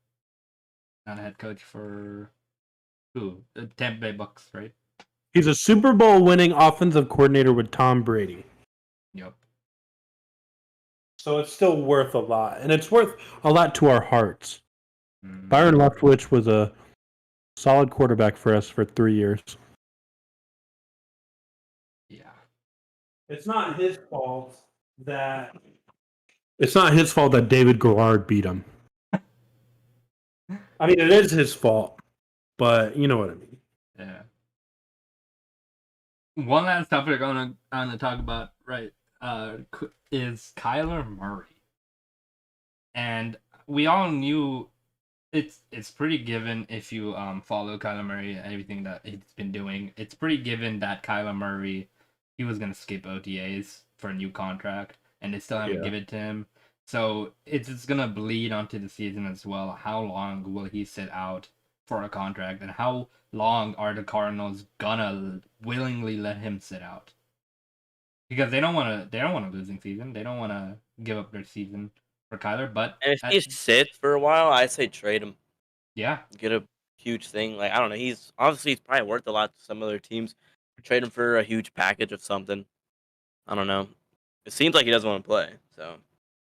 who? The Tampa Bay Bucks, right? He's a Super Bowl winning offensive coordinator with Tom Brady. Yep. So it's still worth a lot, and it's worth a lot to our hearts. Byron Leftwich was a solid quarterback for us for 3 years. Yeah. It's not his fault that David Garrard beat him. I mean, it is his fault, but you know what I mean. Yeah. One last topic I want to talk about, right, is Kyler Murray. And we all knew it's pretty given if you follow Kyler Murray and everything that he's been doing. It's pretty given that Kyler Murray, he was going to skip OTAs for a new contract, and they still haven't given it to him. So it's going to bleed onto the season as well. How long will he sit out for a contract, and how long are the Cardinals gonna willingly let him sit out? Because they don't want a losing season. They don't want to give up their season for Kyler. But and if he sits for a while, I'd say trade him. Yeah, get a huge thing. Like, I don't know. He's probably worth a lot to some other teams. Trade him for a huge package of something. I don't know. It seems like he doesn't want to play. So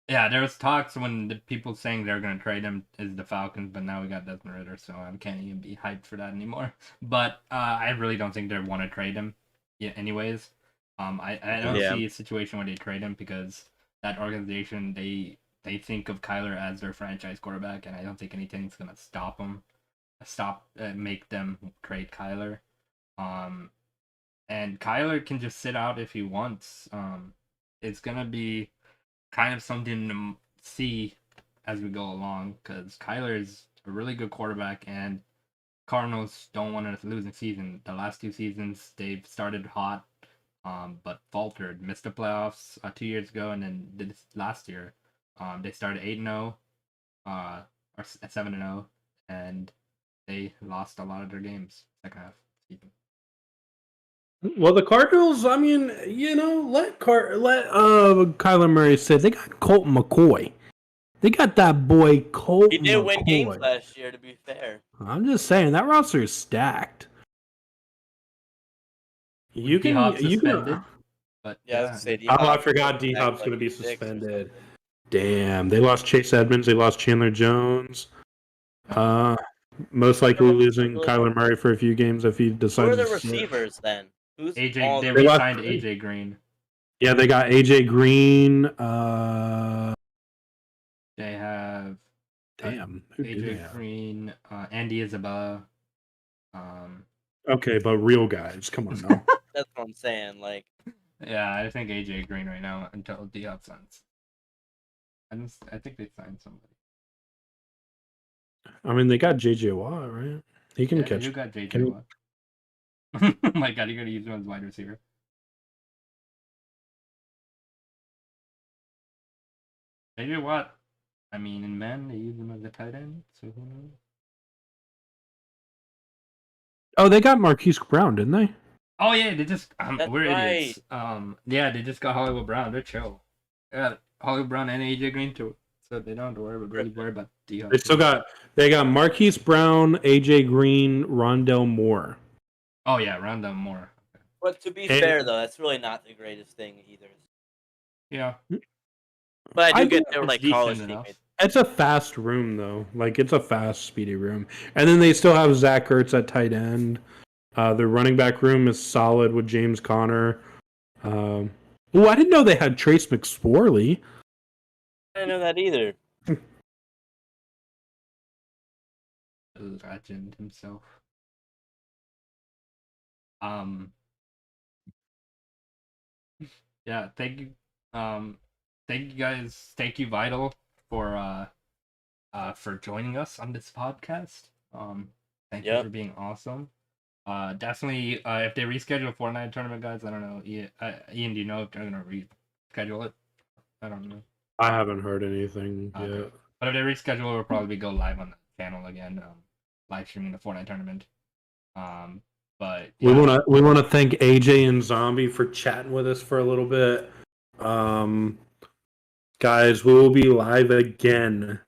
yeah, there was talks when the people saying they're going to trade him is the Falcons, but now we got Desmond Ridder, so I can't even be hyped for that anymore. But I really don't think they want to trade him. Yeah, anyways, I don't see a situation where they trade him because that organization they think of Kyler as their franchise quarterback, and I don't think anything's going to stop them. Make them trade Kyler. And Kyler can just sit out if he wants. It's going to be kind of something to see as we go along, because Kyler is a really good quarterback, and Cardinals don't want a losing season. The last 2 seasons, they've started hot, but faltered, missed the playoffs 2 years ago, and then this last year, they started 8-0, or 7-0, and they lost a lot of their games second half season. Well, the Cardinals, I mean, let Kyler Murray sit. They got Colt McCoy. They got that boy Colt. He did win games last year, to be fair. I'm just saying that roster is stacked. You can. But yeah, I forgot D-Hop's going to be suspended. Damn, they lost Chase Edmonds. They lost Chandler Jones. Most likely losing Kyler Murray for a few games if he decides. Who are the receivers then? They re-signed AJ Green. Yeah, they got AJ Green. They have AJ Green, Andy Isabella. Okay, but real guys, come on now. That's what I'm saying. Like, yeah, I think AJ Green right now until Diop signs. I think they signed somebody. I mean, they got JJ Watt, right? He can catch. You got JJ Watt. Oh my god, you're gonna use him as wide receiver. JJ Watt. I mean, in men, they use him as a tight end, so who knows? Oh, they got Marquise Brown, didn't they? Oh yeah, they just we're right. idiots. Yeah, they just got Hollywood Brown. They're chill. They got Hollywood Brown and AJ Green too, so they don't have to worry about D-Hop. They got Marquise Brown, AJ Green, Rondell Moore. Oh yeah, Rondell Moore. But to be fair though, that's really not the greatest thing either. Yeah. But I do get they were like college teammates. It's a fast room though. Like, it's a fast, speedy room. And then they still have Zach Ertz at tight end. The running back room is solid with James Conner. Oh, I didn't know they had Trace McSorley. I didn't know that either. Legend himself. Yeah, thank you. Thank you guys. Thank you, Vital, for joining us on this podcast. Thank you for being awesome. Definitely. If they reschedule a Fortnite tournament, guys, I don't know. Ian, do you know if they're gonna reschedule it? I don't know. I haven't heard anything yet. But if they reschedule, we'll probably go live on the channel again, live streaming the Fortnite tournament. But yeah. we wanna thank AJ and Zombie for chatting with us for a little bit. Guys, we will be live again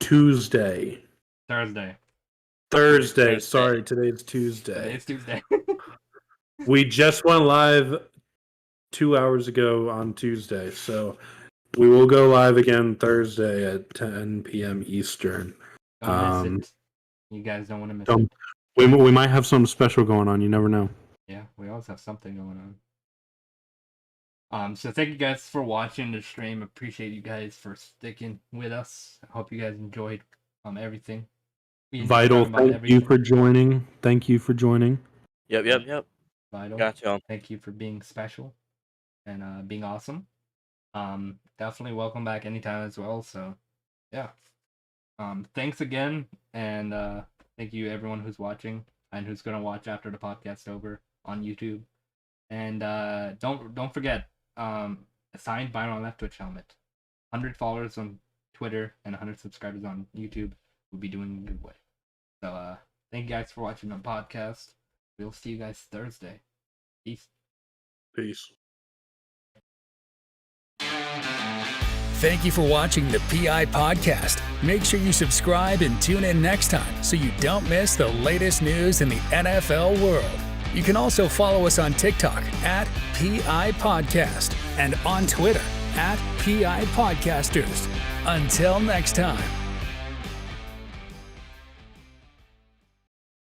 Thursday. Sorry, today's Tuesday. Today's Tuesday. We just went live 2 hours ago on Tuesday, so we will go live again Thursday at 10 p.m. Eastern. Don't miss it. You guys don't want to miss it. We might have something special going on. You never know. Yeah, we always have something going on. So thank you guys for watching the stream. Appreciate you guys for sticking with us. I hope you guys enjoyed everything. Vital, thank you for joining. Yep. Vital, Gotcha. Thank you for being special and being awesome. Definitely welcome back anytime as well. So, yeah. Thanks again, and thank you everyone who's watching and who's gonna watch after the podcast over on YouTube. And don't forget, signed vinyl left Twitch helmet. 100 followers on Twitter and 100 subscribers on YouTube will be doing a giveaway. So thank you guys for watching the podcast. We'll see you guys Thursday. Peace. Thank you for watching the PI Podcast. Make sure you subscribe and tune in next time so you don't miss the latest news in the NFL world. You can also follow us on TikTok at PI Podcast and on Twitter at PIPodcasters. Until next time.